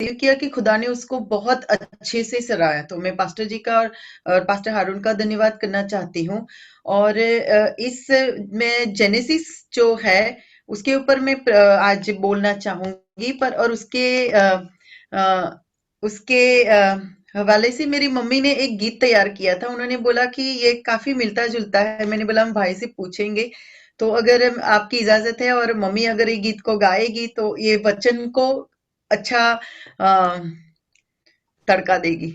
ये किया कि खुदा ने उसको बहुत अच्छे से सराहा। तो मैं पास्टर जी का और पास्टर हारून का धन्यवाद करना चाहती हूँ। और इस मैं जेनेसिस जो है उसके ऊपर मैं आज बोलना चाहूंगी, पर और उसके हवाले से मेरी मम्मी ने एक गीत तैयार किया था। उन्होंने बोला कि ये काफी मिलता जुलता है। मैंने बोला हम भाई से पूछेंगे। तो अगर आपकी इजाजत है और मम्मी अगर ये गीत को गाएगी तो ये वचन को अच्छा अ, तड़का देगी।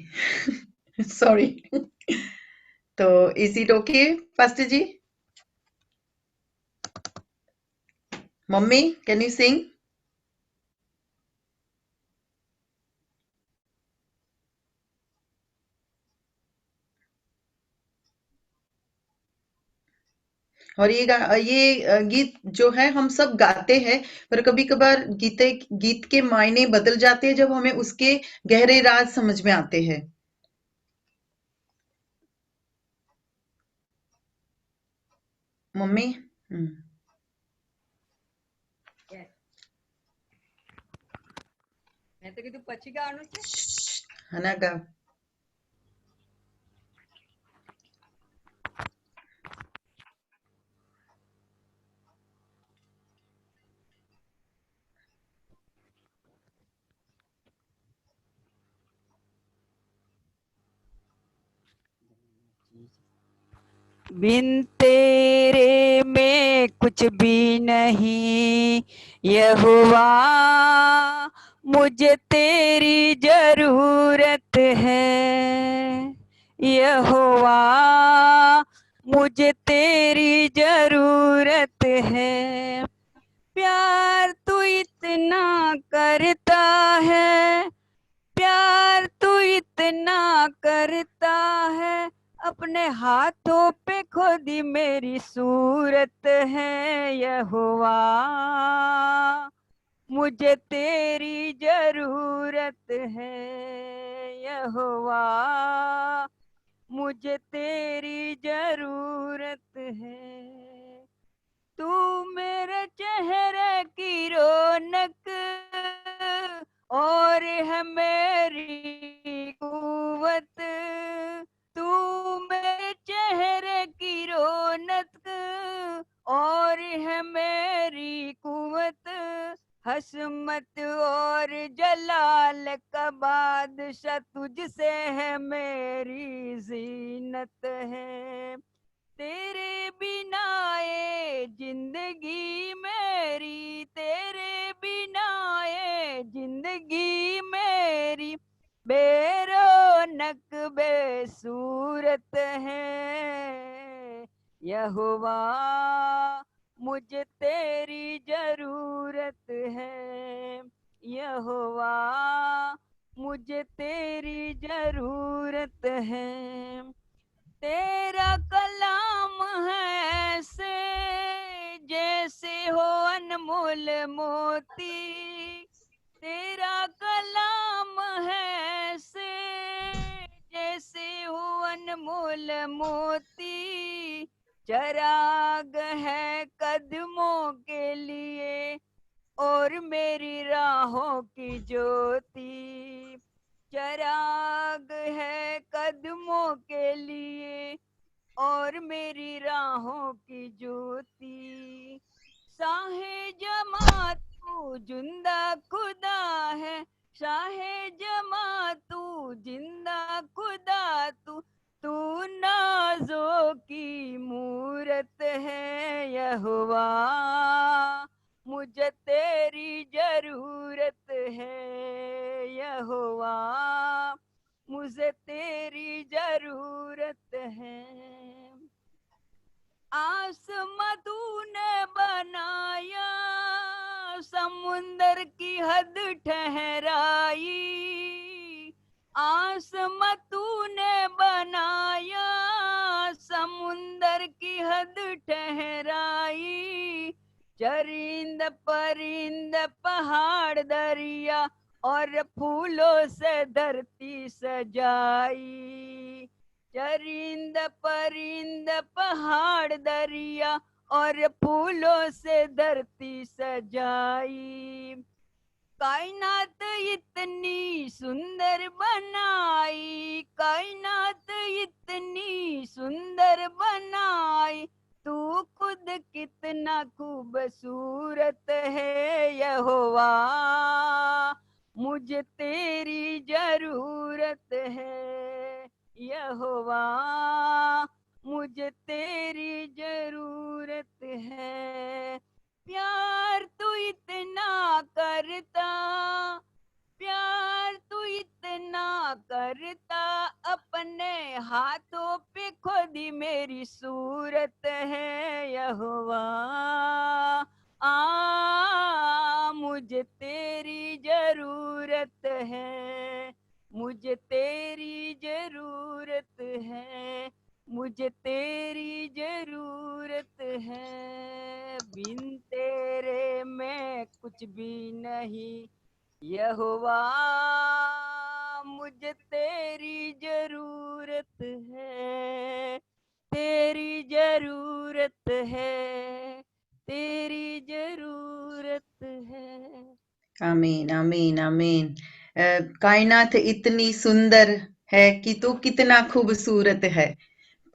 सॉरी। तो is it okay pastor ji? Mummy can you sing? और ये गीत जो है हम सब गाते हैं, पर कभी कभार गीत के मायने बदल जाते हैं जब हमें उसके गहरे राज समझ में आते हैं। मम्मी। મેં તો કીધું પછી ગાવાનું છે. હના गा। बिन तेरे में कुछ भी नहीं यहोवा, मुझे तेरी जरूरत है यहोवा, मुझे तेरी जरूरत है। प्यार तू इतना करता है, प्यार तू इतना करता है, अपने हाथों पे खुदी मेरी सूरत है यहोवा, मुझे तेरी जरूरत है यहोवा, मुझे तेरी जरूरत है। तू मेरे चेहरे की रौनक और है मेरी कुव्वत, तू मेरे चेहरे की रौनक और है मेरी कुव्वत, हसमत और जलाल का बादशाह तुझसे है मेरी जीनत है। तेरे बिना ये जिंदगी मेरी, तेरे बिना ये जिंदगी मेरी बेरौनक बेसूरत है यहोवा, मुझे तेरी जरूरत है यहोवा, मुझे तेरी जरूरत है। तेरा कलाम है ऐसे जैसे हो अनमोल मोती, तेरा कलाम है ऐसे जैसे हो अनमोल मोती, चराग है कदमों के लिए और मेरी राहों की ज्योति, चराग है कदमों के लिए और मेरी राहों की ज्योति। शाहे जमा तू जिंदा खुदा है, शाहे जमा तू जिंदा खुदा, तू तू नाजों की मूरत है यहोवा, मुझे तेरी जरूरत है यहोवा, मुझे तेरी जरूरत है। आसमां तूने बनाया, समुंदर की हद ठहराई, आसमां तूने बनाया, समुंदर की हद ठहराई, चरिंद परिंद पहाड़ दरिया और फूलों से धरती सजाई, चरिंद परिंद पहाड़ दरिया और फूलों से धरती सजाई। कायनात इतनी सुंदर बनाई, कायनात इतनी सुंदर बनाई, तू खुद कितना खूबसूरत है यहोवा, मुझे तेरी जरूरत है यहोवा, मुझे तेरी जरूरत है। प्यार तू इतना करता, प्यार तू इतना करता, अपने हाथों पे खुदी मेरी सूरत है यहोवा, मुझे तेरी जरूरत है, मुझे तेरी जरूरत है, मुझे तेरी जरूरत है। बिन तेरे मैं कुछ भी नहीं यहोवा, मुझे तेरी जरूरत है, तेरी जरूरत है, तेरी जरूरत है। आमीन, आमीन, आमीन। कायनात इतनी सुंदर है कि तू कितना खूबसूरत है।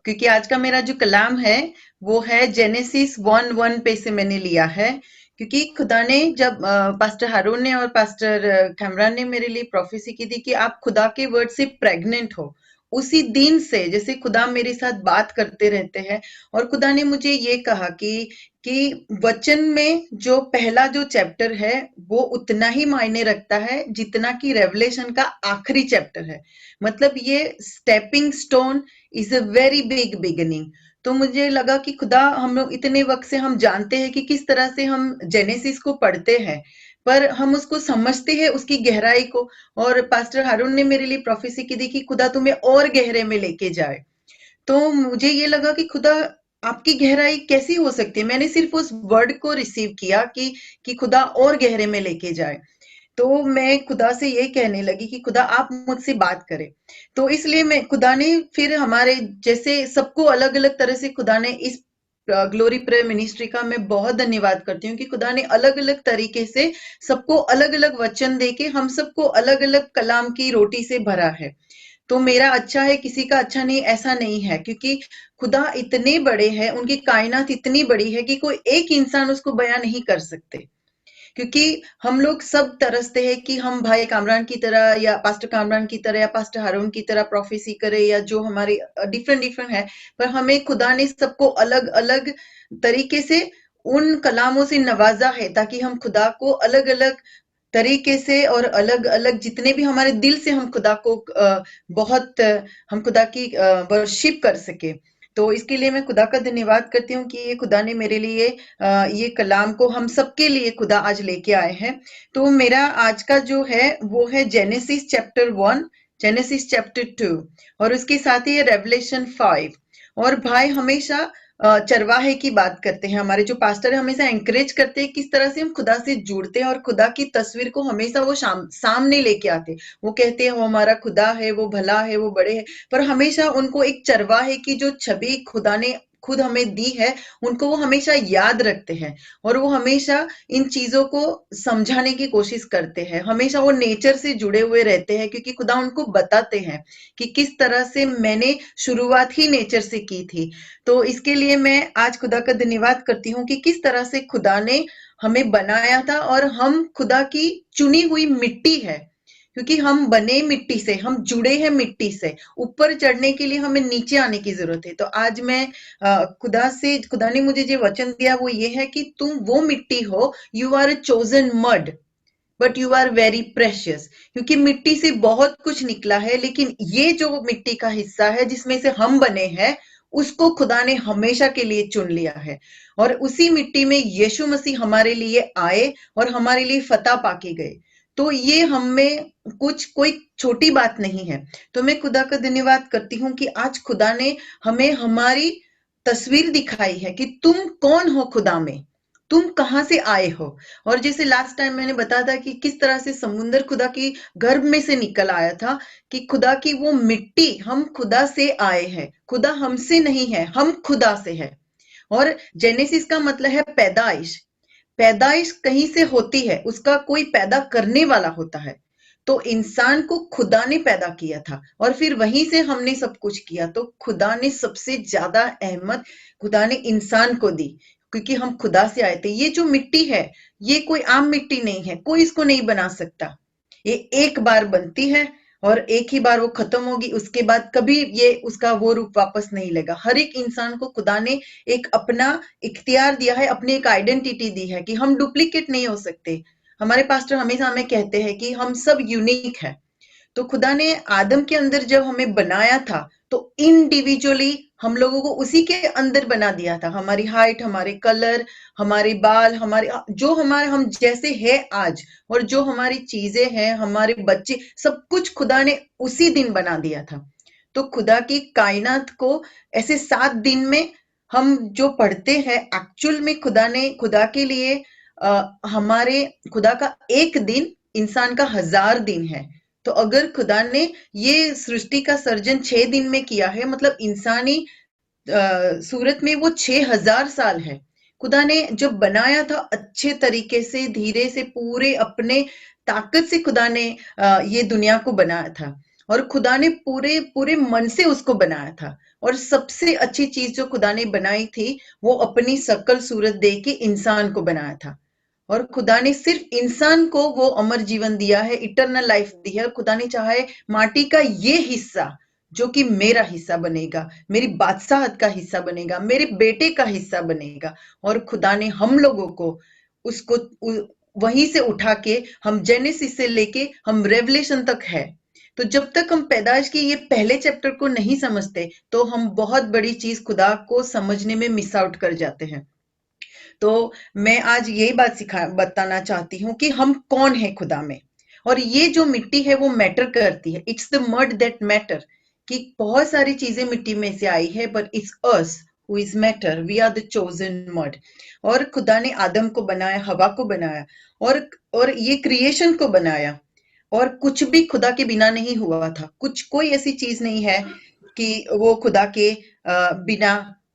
क्योंकि आज का मेरा जो कलाम है वो है जेनेसिस 1:1 पे से मैंने लिया है। क्योंकि खुदा ने जब पास्टर हारून ने और पास्टर कैमरान ने मेरे लिए प्रोफेसी की थी कि आप खुदा के वर्ड से प्रेग्नेंट हो, उसी दिन से जैसे खुदा मेरे साथ बात करते रहते हैं और खुदा ने मुझे ये कहा कि वचन में जो पहला जो चैप्टर है वो उतना ही मायने रखता है जितना कि रेवलेशन का आखिरी चैप्टर है। मतलब ये stepping stone is a very big beginning. तो मुझे लगा कि खुदा हम लोग इतने वक्त से हम जानते हैं कि किस तरह से हम जेनेसिस को पढ़ते हैं, पर हम उसको समझते हैं उसकी गहराई को। और पास्टर हारून ने मेरे लिए प्रोफेसी की थी कि खुदा तुम्हें और गहरे में लेके जाए। तो मुझे ये लगा कि खुदा आपकी गहराई कैसी हो सकती है। मैंने सिर्फ उस वर्ड को रिसीव किया कि खुदा और गहरे में लेके जाए। तो मैं खुदा से ये कहने लगी कि खुदा आप मुझसे बात करें। तो इसलिए मैं खुदा ने फिर हमारे जैसे सबको अलग-अलग तरह से खुदा ने इस ग्लोरी प्रेयर मिनिस्ट्री का मैं बहुत धन्यवाद करती हूँ कि खुदा ने अलग-अलग तरीके से सबको अलग-अलग वचन देके हम सबको अलग-अलग कलाम की रोटी से भरा है। तो मेरा अच्छा है किसी का अच्छा नहीं ऐसा नहीं है, क्योंकि खुदा इतने बड़े हैं, उनकी कायनात इतनी बड़ी है कि कोई एक इंसान उसको बयां नहीं कर सकते। क्योंकि हम लोग सब तरसते हैं कि हम भाई कामरान की तरह या पास्टर कामरान की तरह या पास्टर हारून की तरह प्रोफेसी करे या जो हमारे डिफरेंट डिफरेंट है, पर हमें खुदा ने सबको अलग अलग तरीके से उन कलामों से नवाजा है ताकि हम खुदा को अलग अलग तरीके से और अलग अलग जितने भी हमारे दिल से हम खुदा को बहुत हम खुदा की वर्शिप कर सके। तो इसके लिए मैं खुदा का धन्यवाद करती हूँ कि ये खुदा ने मेरे लिए ये कलाम को हम सबके लिए खुदा आज लेके आए हैं। तो मेरा आज का जो है वो है जेनेसिस चैप्टर 1, जेनेसिस चैप्टर 2 और उसके साथ ही रेवलेशन 5। और भाई हमेशा चरवाहे की बात करते हैं, हमारे जो पास्टर है हमेशा एनकरेज करते हैं किस तरह से हम खुदा से जुड़ते हैं और खुदा की तस्वीर को हमेशा वो सामने लेके आते हैं। वो कहते हैं वो हमारा खुदा है, वो भला है, वो बड़े है, पर हमेशा उनको एक चरवाहे की जो छवि खुदा ने खुद हमें दी है, उनको वो हमेशा याद रखते हैं और वो हमेशा इन चीजों को समझाने की कोशिश करते हैं। हमेशा वो नेचर से जुड़े हुए रहते हैं क्योंकि खुदा उनको बताते हैं कि किस तरह से मैंने शुरुआत ही नेचर से की थी। तो इसके लिए मैं आज खुदा का धन्यवाद करती हूँ कि किस तरह से खुदा ने हमें बनाया था और हम खुदा की चुनी हुई मिट्टी है, क्योंकि हम बने मिट्टी से, हम जुड़े हैं मिट्टी से। ऊपर चढ़ने के लिए हमें नीचे आने की जरूरत है। तो आज मैं खुदा ने मुझे जो वचन दिया वो ये है कि तुम वो मिट्टी हो, you are a chosen mud but you are very precious. क्योंकि मिट्टी से बहुत कुछ निकला है, लेकिन ये जो मिट्टी का हिस्सा है जिसमें से हम बने हैं, उसको खुदा ने हमेशा के लिए चुन लिया है। और उसी मिट्टी में यीशु मसीह हमारे लिए आए और हमारे लिए फतह पाके गए। तो ये हमें कुछ कोई छोटी बात नहीं है। तो मैं खुदा का धन्यवाद करती हूँ कि आज खुदा ने हमें हमारी तस्वीर दिखाई है कि तुम कौन हो खुदा में, तुम कहाँ से आए हो। और जैसे लास्ट टाइम मैंने बताया था कि किस तरह से समुंदर खुदा की गर्भ में से निकल आया था, कि खुदा की वो मिट्टी, हम खुदा से आए हैं, खुदा हमसे नहीं है, हम खुदा से है। और जेनेसिस का मतलब है पैदाइश। पैदाइश कहीं से होती है, उसका कोई पैदा करने वाला होता है। तो इंसान को खुदा ने पैदा किया था और फिर वहीं से हमने सब कुछ किया। तो खुदा ने सबसे ज्यादा अहमियत खुदा ने इंसान को दी, क्योंकि हम खुदा से आए थे। ये जो मिट्टी है, ये कोई आम मिट्टी नहीं है, कोई इसको नहीं बना सकता। ये एक बार बनती है और एक ही बार वो खत्म होगी, उसके बाद कभी ये उसका वो रूप वापस नहीं लेगा। हर एक इंसान को खुदा ने एक अपना इख्तियार दिया है, अपनी एक आइडेंटिटी दी है कि हम डुप्लीकेट नहीं हो सकते। हमारे पास्टर हमेशा हमें कहते हैं कि हम सब यूनिक है। तो खुदा ने आदम के अंदर जब हमें बनाया था, तो इंडिविजुअली हम लोगों को उसी के अंदर बना दिया था। हमारी हाइट, हमारे कलर, हमारे बाल, हमारे जो हमारे हम जैसे हैं आज, और जो हमारी चीजें हैं, हमारे बच्चे, सब कुछ खुदा ने उसी दिन बना दिया था। तो खुदा की कायनात को ऐसे 7 दिन में हम जो पढ़ते हैं, एक्चुअल में खुदा के लिए हमारे खुदा का एक दिन इंसान का 1000 दिन है। तो अगर खुदा ने ये सृष्टि का सर्जन 6 दिन में किया है, मतलब इंसानी सूरत में वो 6000 साल है। खुदा ने जब बनाया था अच्छे तरीके से, धीरे से, पूरे अपने ताकत से खुदा ने ये दुनिया को बनाया था। और खुदा ने पूरे पूरे मन से उसको बनाया था। और सबसे अच्छी चीज जो खुदा ने बनाई थी, वो अपनी शकल सूरत दे के इंसान को बनाया था। और खुदा ने सिर्फ इंसान को वो अमर जीवन दिया है, इटरनल लाइफ दी है। खुदा ने चाहा है माटी का ये हिस्सा जो कि मेरा हिस्सा बनेगा, मेरी बादशाहत का हिस्सा बनेगा, मेरे बेटे का हिस्सा बनेगा। और खुदा ने हम लोगों को उसको वहीं से उठा के, हम जेनेसिस से लेके हम रेवलेशन तक है। तो जब तक हम पैदाइश के ये पहले चैप्टर को नहीं समझते, तो हम बहुत बड़ी चीज खुदा को समझने में मिस आउट कर जाते हैं। तो मैं आज यही बात बताना चाहती हूँ कि हम कौन है खुदा में। और ये जो मिट्टी है वो मैटर करती है। It's the mud that matter. कि बहुत सारी चीजें मिट्टी में से आई है, but it's us who is matter. We are the chosen mud. और खुदा ने आदम को बनाया, हवा को बनाया, और ये क्रिएशन को बनाया। और कुछ भी खुदा के बिना नहीं हुआ था। कुछ कोई ऐसी चीज नहीं है कि वो खुदा के बिना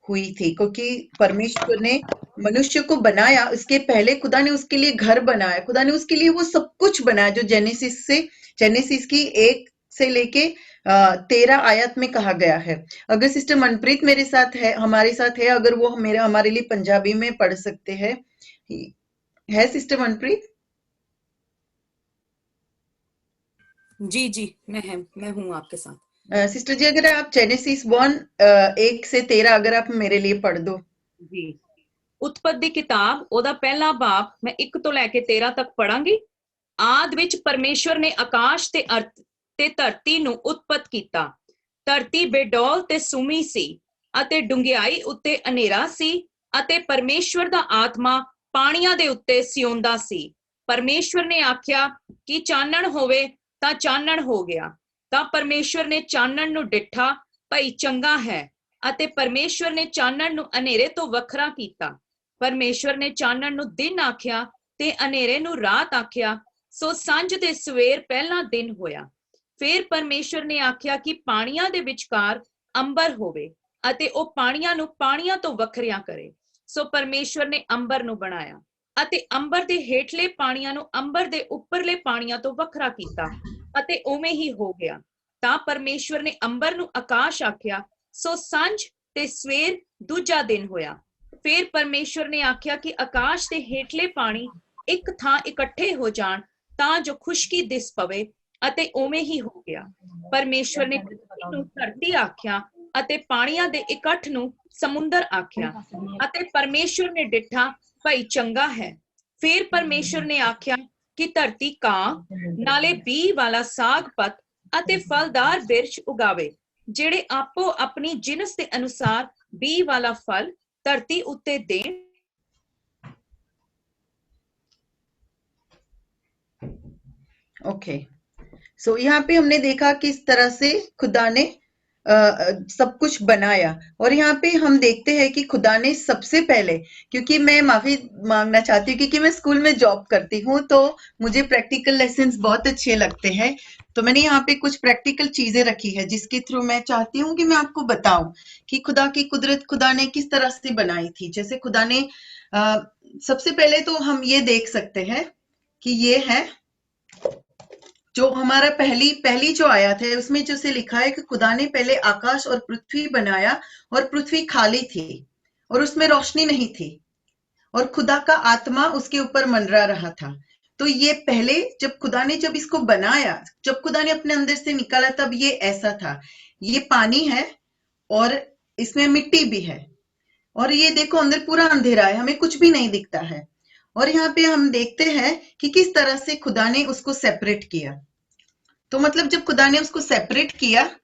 हुई थी, क्योंकि परमेश्वर ने मनुष्य को बनाया। इसके पहले खुदा ने उसके लिए घर बनाया, खुदा ने उसके लिए वो सब कुछ बनाया जो जेनेसिस की 1 से लेके 13 आयत में कहा गया है। अगर सिस्टर मनप्रीत मेरे साथ है, हमारे साथ है, अगर वो हमारे लिए पंजाबी में पढ़ सकते हैं। है सिस्टर मनप्रीत? जी जी, मैं हूं आपके साथ। सिस्टर जी, अगर आप जेनेसिस 1 से 13 अगर आप मेरे लिए पढ़ दो। जी, ਉਤਪਤ ਦੀ ਕਿਤਾਬ ਉਹਦਾ ਪਹਿਲਾ ਬਾਬ ਮੈਂ 1 ਤੋਂ ਲੈ ਕੇ 13 ਤੱਕ ਪੜਾਂਗੀ। ਆਦ ਵਿੱਚ ਪਰਮੇਸ਼ਵਰ ਨੇ ਆਕਾਸ਼ ਤੇ ਧਰਤੀ ਨੂੰ ਉਤਪਤ ਕੀਤਾ। ਧਰਤੀ ਬੇਡੌਲ ਤੇ ਸੁਮੀ ਸੀ ਅਤੇ ਡੂੰਘਾਈ ਉੱਤੇ ਹਨੇਰਾ ਸੀ ਅਤੇ ਪਰਮੇਸ਼ਵਰ ਦਾ ਆਤਮਾ ਪਾਣੀਆਂ ਦੇ ਉੱਤੇ ਸਿਉਂਦਾ ਸੀ। ਪਰਮੇਸ਼ਵਰ ਨੇ ਆਖਿਆ ਕਿ ਚਾਨਣ ਹੋਵੇ ਤਾਂ ਚਾਨਣ ਹੋ ਗਿਆ। ਤਾਂ ਪਰਮੇਸ਼ਵਰ ਨੇ ਚਾਨਣ ਨੂੰ ਡਿੱਠਾ, ਭਈ ਚੰਗਾ ਹੈ। ਅਤੇ ਪਰਮੇਸ਼ਵਰ ਨੇ ਚਾਨਣ ਨੂੰ ਹਨੇਰੇ ਤੋਂ ਵੱਖਰਾ ਕੀਤਾ। ਪਰਮੇਸ਼ਵਰ ਨੇ ਚਾਨਣ ਨੂੰ ਦਿਨ ਆਖਿਆ ਤੇ ਹਨੇਰੇ ਨੂੰ ਰਾਤ ਆਖਿਆ। ਸੋ ਸੰਝ ਤੇ ਸਵੇਰ ਪਹਿਲਾ ਦਿਨ ਹੋਇਆ। ਫਿਰ ਪਰਮੇਸ਼ਵਰ ਨੇ ਆਖਿਆ ਕਿ ਪਾਣੀਆਂ ਦੇ ਵਿਚਕਾਰ ਅੰਬਰ ਹੋਵੇ ਅਤੇ ਉਹ ਪਾਣੀਆਂ ਨੂੰ ਪਾਣੀਆਂ ਤੋਂ ਵੱਖਰਿਆ ਕਰੇ। ਸੋ ਪਰਮੇਸ਼ਵਰ ਨੇ ਅੰਬਰ ਨੂੰ ਬਣਾਇਆ ਅਤੇ ਅੰਬਰ ਦੇ ਹੇਠਲੇ ਪਾਣੀਆਂ ਨੂੰ ਅੰਬਰ ਦੇ ਉੱਪਰਲੇ ਪਾਣੀਆਂ ਤੋਂ ਵੱਖਰਾ ਕੀਤਾ ਅਤੇ ਉਵੇਂ ਹੀ ਹੋ ਗਿਆ। ਤਾਂ ਪਰਮੇਸ਼ਵਰ ਨੇ ਅੰਬਰ ਨੂੰ ਆਕਾਸ਼ ਆਖਿਆ। ਸੋ ਸੰਝ ਤੇ ਸਵੇਰ ਦੂਜਾ ਦਿਨ ਹੋਇਆ। ਫਿਰ ਪਰਮੇਸ਼ਵਰ ਨੇ ਆਖਿਆ ਕਿ ਆਕਾਸ਼ ਦੇ ਹੇਠਲੇ ਪਾਣੀ ਇੱਕ ਥਾਂ ਇਕੱਠੇ ਹੋ ਜਾਣ ਤਾਂ ਜੋ ਖੁਸ਼ਕੀ ਦਿਸ ਪਵੇ ਅਤੇ ਉਵੇਂ ਹੀ ਹੋ ਗਿਆ। ਪਰਮੇਸ਼ਵਰ ਨੇ ਨੂੰ ਧਰਤੀ ਆਖਿਆ ਅਤੇ ਪਾਣੀਆਂ ਦੇ ਇਕੱਠ ਨੂੰ ਸਮੁੰਦਰ ਆਖਿਆ। ਅਤੇ ਪਰਮੇਸ਼ਵਰ ਨੇ ਡਿੱਠਾ, ਭਈ ਚੰਗਾ ਹੈ। ਫਿਰ ਪਰਮੇਸ਼ਵਰ ਨੇ ਆਖਿਆ ਕਿ ਧਰਤੀ ਕਾਂ ਨਾਲੇ ਬੀ ਵਾਲਾ ਸਾਗ ਪਤ ਅਤੇ ਫਲਦਾਰ ਬਿਰਛ ਉਗਾਵੇ, ਜਿਹੜੇ ਆਪੋ ਆਪਣੀ ਜਿਨਸ ਦੇ ਅਨੁਸਾਰ ਬੀ ਵਾਲਾ ਫਲ ਧਰਤੀ ਉੱਤੇ ਦੇਣ। ओके, सो यहाँ पे हमने देखा किस तरह से खुदा ने सब कुछ बनाया। और यहाँ पे हम देखते हैं कि खुदा ने सबसे पहले, क्योंकि मैं माफी मांगना चाहती हूँ क्योंकि मैं स्कूल में जॉब करती हूँ, तो मुझे प्रैक्टिकल लेसन्स बहुत अच्छे लगते हैं। तो मैंने यहाँ पे कुछ प्रैक्टिकल चीजें रखी है जिसके थ्रू मैं चाहती हूँ कि मैं आपको बताऊं कि खुदा की कुदरत खुदा ने किस तरह से बनाई थी। जैसे खुदा ने सबसे पहले तो हम ये देख सकते हैं कि ये है जो हमारा पहली पहली जो आयत है, उसमें जो से लिखा है कि खुदा ने पहले आकाश और पृथ्वी बनाया और पृथ्वी खाली थी और उसमें रोशनी नहीं थी और खुदा का आत्मा उसके ऊपर मंडरा रहा था। तो ये पहले जब इसको बनाया, जब खुदा ने अपने अंदर से निकाला, तब ये ऐसा था। ये पानी है और इसमें मिट्टी भी है और ये देखो अंदर पूरा अंधेरा है, हमें कुछ भी नहीं दिखता है। और यहाँ पे हम देखते हैं कि किस तरह से खुदा ने उसको सेपरेट किया। तो मतलब जब खुदा ने उसको सेपरेट किया,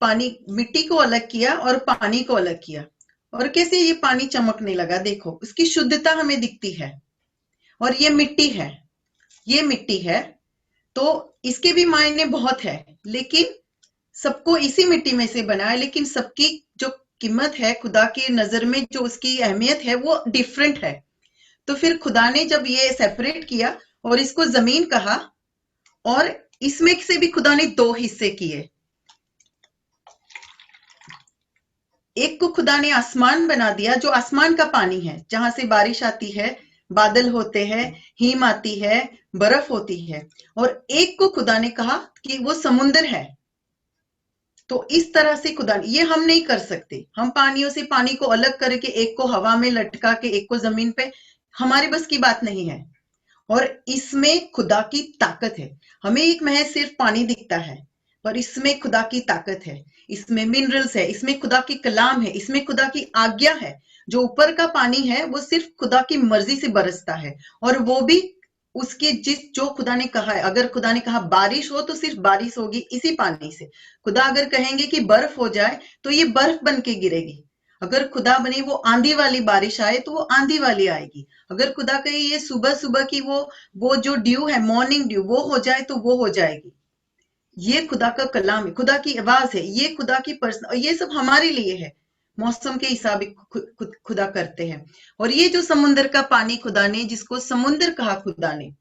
पानी मिट्टी को अलग किया और पानी को अलग किया, और कैसे ये पानी चमकने लगा, देखो उसकी शुद्धता हमें दिखती है। और ये मिट्टी है, ये मिट्टी है, तो इसके भी मायने बहुत है, लेकिन सबको इसी मिट्टी में से बनाया, लेकिन सबकी जो कीमत है खुदा की नजर में, जो उसकी अहमियत है, वो डिफरेंट है। तो फिर खुदा ने जब ये सेपरेट किया और इसको जमीन कहा, और इसमें से भी खुदा ने दो हिस्से किए। एक को खुदा ने आसमान बना दिया, जो आसमान का पानी है, जहां से बारिश आती है, बादल होते हैं, हिम आती है, बर्फ होती है। और एक को खुदा ने कहा कि वो समुंदर है। तो इस तरह से खुदा, ये हम नहीं कर सकते। हम पानियों से पानी को अलग करके एक को हवा में लटका के एक को जमीन पे, हमारे बस की बात नहीं है। और इसमें खुदा की ताकत है। हमें एक महज सिर्फ पानी दिखता है, पर इसमें खुदा की ताकत है, इसमें मिनरल्स है, इसमें खुदा की कलाम है, इसमें खुदा की आज्ञा है। जो ऊपर का पानी है वो सिर्फ खुदा की मर्जी से बरसता है, और वो भी उसके जो खुदा ने कहा है। अगर खुदा ने कहा बारिश हो तो सिर्फ बारिश होगी इसी पानी से। खुदा अगर कहेंगे कि बर्फ हो जाए तो ये बर्फ बन के गिरेगी। अगर खुदा बने वो आंधी वाली बारिश आए तो वो आंधी वाली आएगी। अगर खुदा कहे ये सुबह सुबह की वो जो ड्यू है, मॉर्निंग ड्यू, वो हो जाए तो वो हो जाएगी। ये खुदा का कलाम है, खुदा की आवाज है, ये खुदा की पर्सन, और ये सब हमारे लिए है। मौसम के हिसाब खुदा करते हैं। और ये जो समुन्द्र का पानी खुदा ने, जिसको समुन्द्र कहा खुदा ने,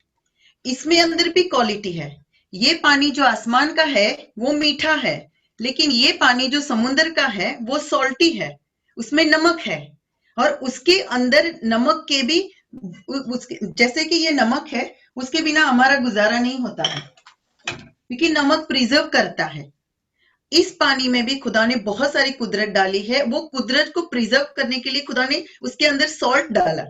इसमें अंदर भी क्वालिटी है। ये पानी जो आसमान का है वो मीठा है, लेकिन ये पानी जो समुन्द्र का है वो सॉल्टी है, उसमें नमक है। और उसके अंदर नमक के भी, जैसे कि ये नमक है, उसके बिना हमारा गुजारा नहीं होता है, क्योंकि नमक प्रिजर्व करता है। इस पानी में भी खुदा ने बहुत सारी कुदरत डाली है। वो कुदरत को प्रिजर्व करने के लिए खुदा ने उसके अंदर सॉल्ट डाला,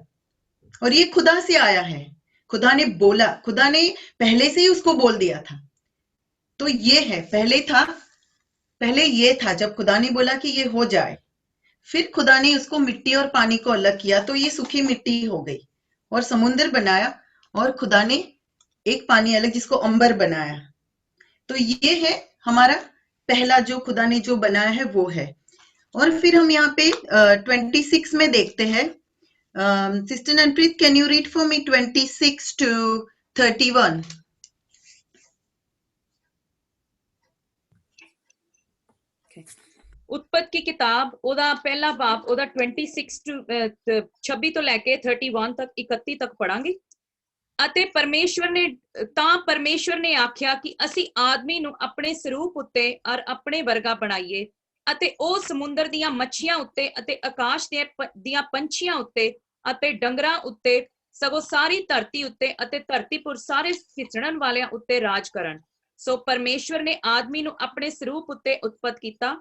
और ये खुदा से आया है। खुदा ने बोला, खुदा ने पहले से ही उसको बोल दिया था। तो ये है, पहले ये था जब खुदा ने बोला कि ये हो जाए। फिर खुदा ने उसको मिट्टी और पानी को अलग किया, तो ये सूखी मिट्टी हो गई, और समुन्द्र बनाया, और खुदा ने एक पानी अलग जिसको अंबर बनाया। तो ये है हमारा पहला जो खुदा ने जो बनाया है वो है। और फिर हम यहाँ पे 26 में देखते हैं। Sister Nanpreet, can you read for me 26 to 31? उत्पत्ति की किताब ओदा पहला बाब ओदा 26 to 26 ਤੋਂ ਲੈ ਕੇ 31 ਤੱਕ 31 ਤੱਕ ਪੜਾਂਗੇ। ਅਤੇ ਪਰਮੇਸ਼ਵਰ ਨੇ ਆਖਿਆ ਕਿ ਅਸੀਂ ਆਦਮੀ ਨੂੰ ਆਪਣੇ ਸਰੂਪ ਉੱਤੇ ਔਰ ਆਪਣੇ ਵਰਗਾ ਬਣਾਈਏ, ਅਤੇ ਉਹ ਸਮੁੰਦਰ ਦੀਆਂ ਮੱਛੀਆਂ ਉੱਤੇ ਅਤੇ ਆਕਾਸ਼ ਦੀਆਂ ਪੰਛੀਆਂ ਉੱਤੇ ਅਤੇ ਡੰਗਰਾਂ ਉੱਤੇ, ਸਗੋਂ ਸਾਰੀ ਧਰਤੀ ਉੱਤੇ ਅਤੇ ਧਰਤੀ ਪੁਰ ਸਾਰੇ ਖਿੱਚਣ ਵਾਲਿਆਂ ਉੱਤੇ ਰਾਜ ਕਰਨ। ਸੋ ਪਰਮੇਸ਼ਵਰ ਨੇ ਆਦਮੀ ਨੂੰ ਆਪਣੇ ਸਰੂਪ ਉੱਤੇ ਉਤਪਤ ਕੀਤਾ,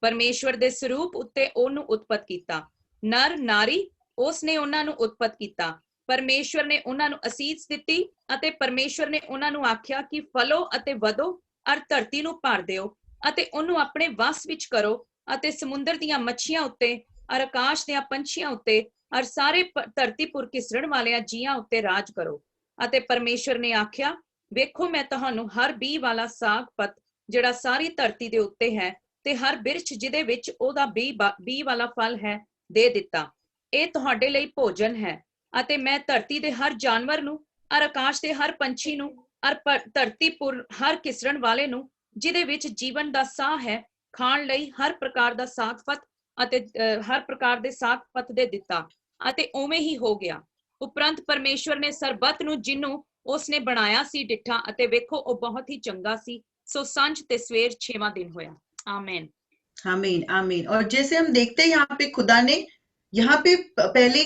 ਪਰਮੇਸ਼ਵਰ ਦੇ ਸਰੂਪ ਉੱਤੇ ਉਹਨੂੰ ਉਤਪਤ ਕੀਤਾ, ਨਰ ਨਾਰੀ ਉਸਨੇ ਉਹਨਾਂ ਨੂੰ ਉਤਪਤ ਕੀਤਾ। ਪਰਮੇਸ਼ਵਰ ਨੇ ਉਹਨਾਂ ਨੂੰ ਅਸੀਸ ਦਿੱਤੀ, ਅਤੇ ਪਰਮੇਸ਼ਵਰ ਨੇ ਉਹਨਾਂ ਨੂੰ ਆਖਿਆ ਕਿ ਫਲੋ ਅਤੇ ਵਧੋ ਔਰ ਧਰਤੀ ਨੂੰ ਭਰ ਦਿਓ, ਅਤੇ ਉਹਨੂੰ ਆਪਣੇ ਵਸ ਵਿੱਚ ਕਰੋ, ਅਤੇ ਸਮੁੰਦਰ ਦੀਆਂ ਮੱਛੀਆਂ ਉੱਤੇ ਔਰ ਆਕਾਸ਼ ਦੀਆਂ ਪੰਛੀਆਂ ਉੱਤੇ ਔਰ ਸਾਰੇ ਧਰਤੀ ਪੁਰ ਖਿਸਰਣ ਵਾਲਿਆਂ ਜੀਆਂ ਉੱਤੇ ਰਾਜ ਕਰੋ। ਅਤੇ ਪਰਮੇਸ਼ਵਰ ਨੇ ਆਖਿਆ, ਵੇਖੋ ਮੈਂ ਤੁਹਾਨੂੰ ਹਰ ਬੀਜ ਵਾਲਾ ਸਾਗ ਪਤ ਜਿਹੜਾ ਸਾਰੀ ਧਰਤੀ ਦੇ ਉੱਤੇ ਹੈ, ਤੇ ਹਰ ਬਿਰਛ ਜਿਹਦੇ ਵਿੱਚ ਉਹਦਾ ਬੀਜ ਵਾਲਾ ਫਲ ਹੈ, ਦੇ ਦਿੱਤਾ। ਇਹ ਤੁਹਾਡੇ ਲਈ ਭੋਜਨ ਹੈ। ਅਤੇ ਮੈਂ ਧਰਤੀ ਦੇ ਹਰ ਜਾਨਵਰ ਨੂੰ ਔਰ ਆਕਾਸ਼ ਦੇ ਹਰ ਪੰਛੀ ਨੂੰ ਔਰ ਧਰਤੀ ਪੁਰ ਹਰ ਕਿਸਰਨ ਵਾਲੇ ਨੂੰ ਜਿਹਦੇ ਵਿੱਚ ਜੀਵਨ ਦਾ ਸਾਹ ਹੈ, ਖਾਣ ਲਈ ਹਰ ਪ੍ਰਕਾਰ ਦਾ ਸਾਗ-ਪਤ ਅਤੇ ਹਰ ਪ੍ਰਕਾਰ ਦੇ ਸਾਗ-ਪਤ ਦੇ ਦਿੱਤਾ ਅਤੇ ਉਵੇਂ ਹੀ ਹੋ ਗਿਆ। ਉਪਰੰਤ ਪਰਮੇਸ਼ਵਰ ਨੇ ਸਰਬੱਤ ਨੂੰ ਜਿਹਨੂੰ ਉਸਨੇ ਬਣਾਇਆ ਸੀ ਡਿੱਠਾ ਅਤੇ ਵੇਖੋ ਉਹ ਬਹੁਤ ही चंगा सी। सो संज ते सवेर 6वां दिन होया। आमीन आमीन आमीन। और जैसे हम देखते हैं यहाँ पे खुदा ने, यहाँ पे पहले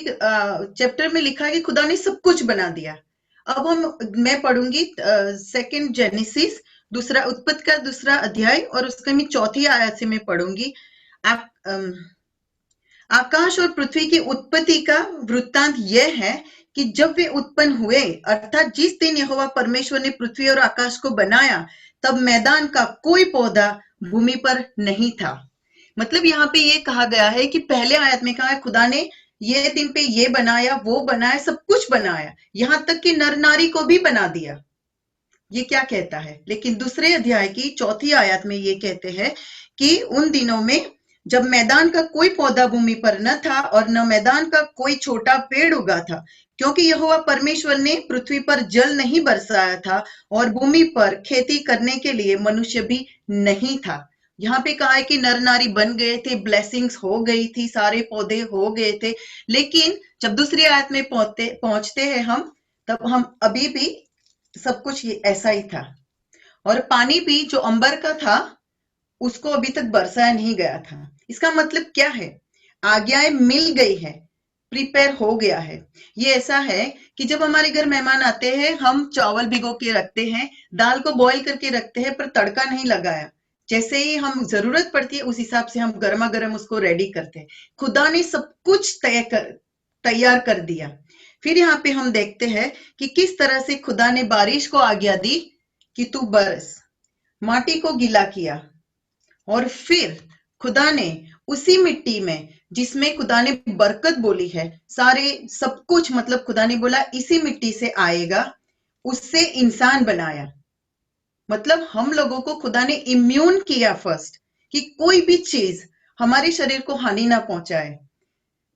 चैप्टर में लिखा है कि खुदा ने सब कुछ बना दिया। अब मैं पढ़ूंगी सेकंड जेनेसिस, दूसरा उत्पत्ति का दूसरा अध्याय, और उसका मैं चौथी आयत से मैं पढ़ूंगी। आकाश और पृथ्वी की उत्पत्ति का वृत्तांत यह है कि जब वे उत्पन्न हुए, अर्थात जिस दिन यहोवा परमेश्वर ने पृथ्वी और आकाश को बनाया, तब मैदान का कोई पौधा भूमि पर नहीं था। मतलब यहाँ पे ये कहा गया है कि पहले आयत में कहा है खुदा ने ये दिन पे ये बनाया, वो बनाया, सब कुछ बनाया, यहाँ तक कि नर नारी को भी बना दिया। ये क्या कहता है? लेकिन दूसरे अध्याय की चौथी आयत में ये कहते हैं कि उन दिनों में जब मैदान का कोई पौधा भूमि पर न था और न मैदान का कोई छोटा पेड़ उगा था, क्योंकि यहोवा परमेश्वर ने पृथ्वी पर जल नहीं बरसाया था और भूमि पर खेती करने के लिए मनुष्य भी नहीं था। यहाँ पे कहा है कि नर नारी बन गए थे, ब्लेसिंग्स हो गई थी, सारे पौधे हो गए थे, लेकिन जब दूसरी आयत में पहुंचते हैं हम, तब हम अभी भी सब कुछ ये ऐसा ही था। और पानी भी जो अंबर का था उसको अभी तक बरसाया नहीं गया था। इसका मतलब क्या है? आज्ञाएं मिल गई है, प्रिपेयर हो गया है। ये ऐसा है कि जब हमारे घर मेहमान आते हैं, हम चावल भिगो के रखते हैं, दाल को बॉईल करके रखते हैं, पर तड़का नहीं लगाया। जैसे ही हम जरूरत पड़ती है उस हिसाब से हम गर्मा गर्म उसको रेडी करते हैं। खुदा ने सब कुछ तैयार कर दिया। फिर यहाँ पे हम देखते हैं कि किस तरह से खुदा ने बारिश को आज्ञा दी कि तू बरस, माटी को गीला किया, और फिर खुदा ने उसी मिट्टी में जिसमें खुदा ने बरकत बोली है, सारे सब कुछ, मतलब खुदा ने बोला इसी मिट्टी से आएगा, उससे इंसान बनाया। मतलब हम लोगों को खुदा ने इम्यून किया फर्स्ट, कि कोई भी चीज हमारे शरीर को हानि ना पहुंचाए।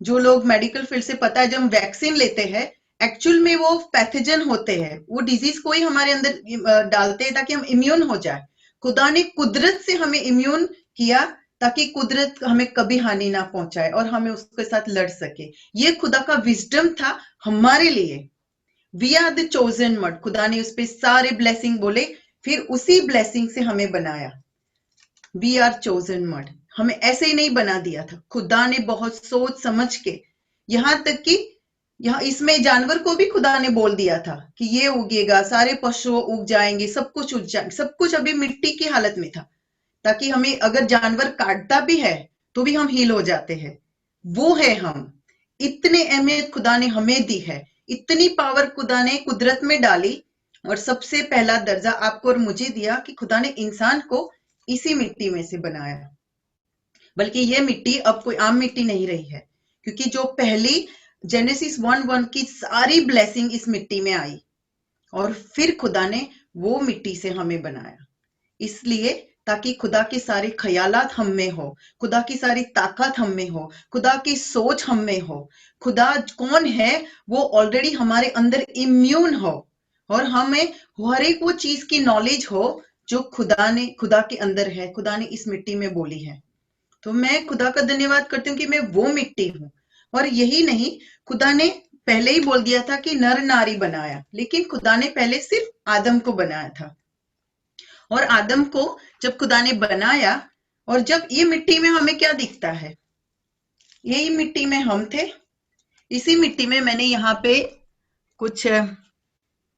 जो लोग मेडिकल फील्ड से पता है, जब हम वैक्सीन लेते हैं, एक्चुअल में वो पैथोजन होते हैं, वो डिजीज को ही हमारे अंदर डालते हैं ताकि हम इम्यून हो जाए। खुदा ने कुदरत से हमें इम्यून किया ताकि कुदरत हमें कभी हानि ना पहुंचाए और हमें उसके साथ लड़ सके। ये खुदा का विजडम था हमारे लिए। We are the chosen mud. खुदा ने उस पर सारे ब्लेसिंग बोले, फिर उसी ब्लेसिंग से हमें बनाया। We are chosen mud. हमें ऐसे ही नहीं बना दिया था, खुदा ने बहुत सोच समझ के, यहां तक कि यहाँ इसमें जानवर को भी खुदा ने बोल दिया था कि ये उगेगा, सारे पशु उग जाएंगे, सब कुछ उग जाएंगे। सब कुछ अभी मिट्टी की हालत में था, ताकि हमें अगर जानवर काटता भी है तो भी हम हील हो जाते हैं। वो है हम। इतने अहमियत खुदा ने हमें दी है, इतनी पावर खुदा ने कुदरत में डाली, और सबसे पहला दर्जा आपको और मुझे दिया कि खुदा ने इंसान को इसी मिट्टी में से बनाया। बल्कि ये मिट्टी अब कोई आम मिट्टी नहीं रही है, क्योंकि जो पहली जेनेसिस 1:1 की सारी ब्लेसिंग इस मिट्टी में आई, और फिर खुदा ने वो मिट्टी से हमें बनाया, इसलिए ताकि खुदा के सारे ख्यालात हम में हो, खुदा की सारी ताकत हम में हो, खुदा की सोच हम में हो, खुदा कौन है वो ऑलरेडी हमारे अंदर इम्यून हो, और हमें हर एक वो चीज की नॉलेज हो जो खुदा के अंदर है, खुदा ने इस मिट्टी में बोली है। तो मैं खुदा का धन्यवाद करती हूँ कि मैं वो मिट्टी हूँ। और यही नहीं, खुदा ने पहले ही बोल दिया था कि नर नारी बनाया, लेकिन खुदा ने पहले सिर्फ आदम को बनाया था। और आदम को जब खुदा ने बनाया, और जब ये मिट्टी में हमें क्या दिखता है, यही मिट्टी में हम थे। इसी मिट्टी में मैंने यहाँ पे कुछ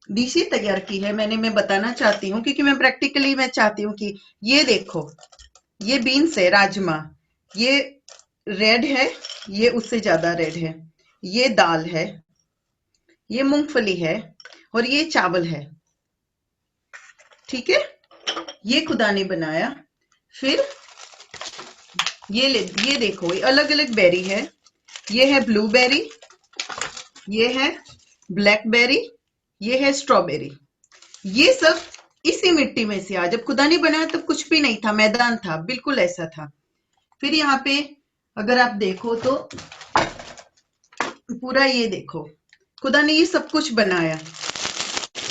डिशें तैयार की है। मैं बताना चाहती हूँ, क्योंकि मैं प्रैक्टिकली मैं चाहती हूँ कि ये देखो, ये बीन्स है, राजमा, ये रेड है, ये उससे ज्यादा रेड है, ये दाल है, ये मूंगफली है, और ये चावल है। ठीक है, ये खुदा ने बनाया। फिर ये देखो, ये अलग अलग बेरी है, ये है ब्लूबेरी, ये है ब्लैकबेरी, ये है स्ट्रॉबेरी। ये सब इसी मिट्टी में से आया। जब खुदा ने बनाया तब कुछ भी नहीं था, मैदान था, बिल्कुल ऐसा था। फिर यहाँ पे अगर आप देखो तो पूरा ये देखो, खुदा ने ये सब कुछ बनाया।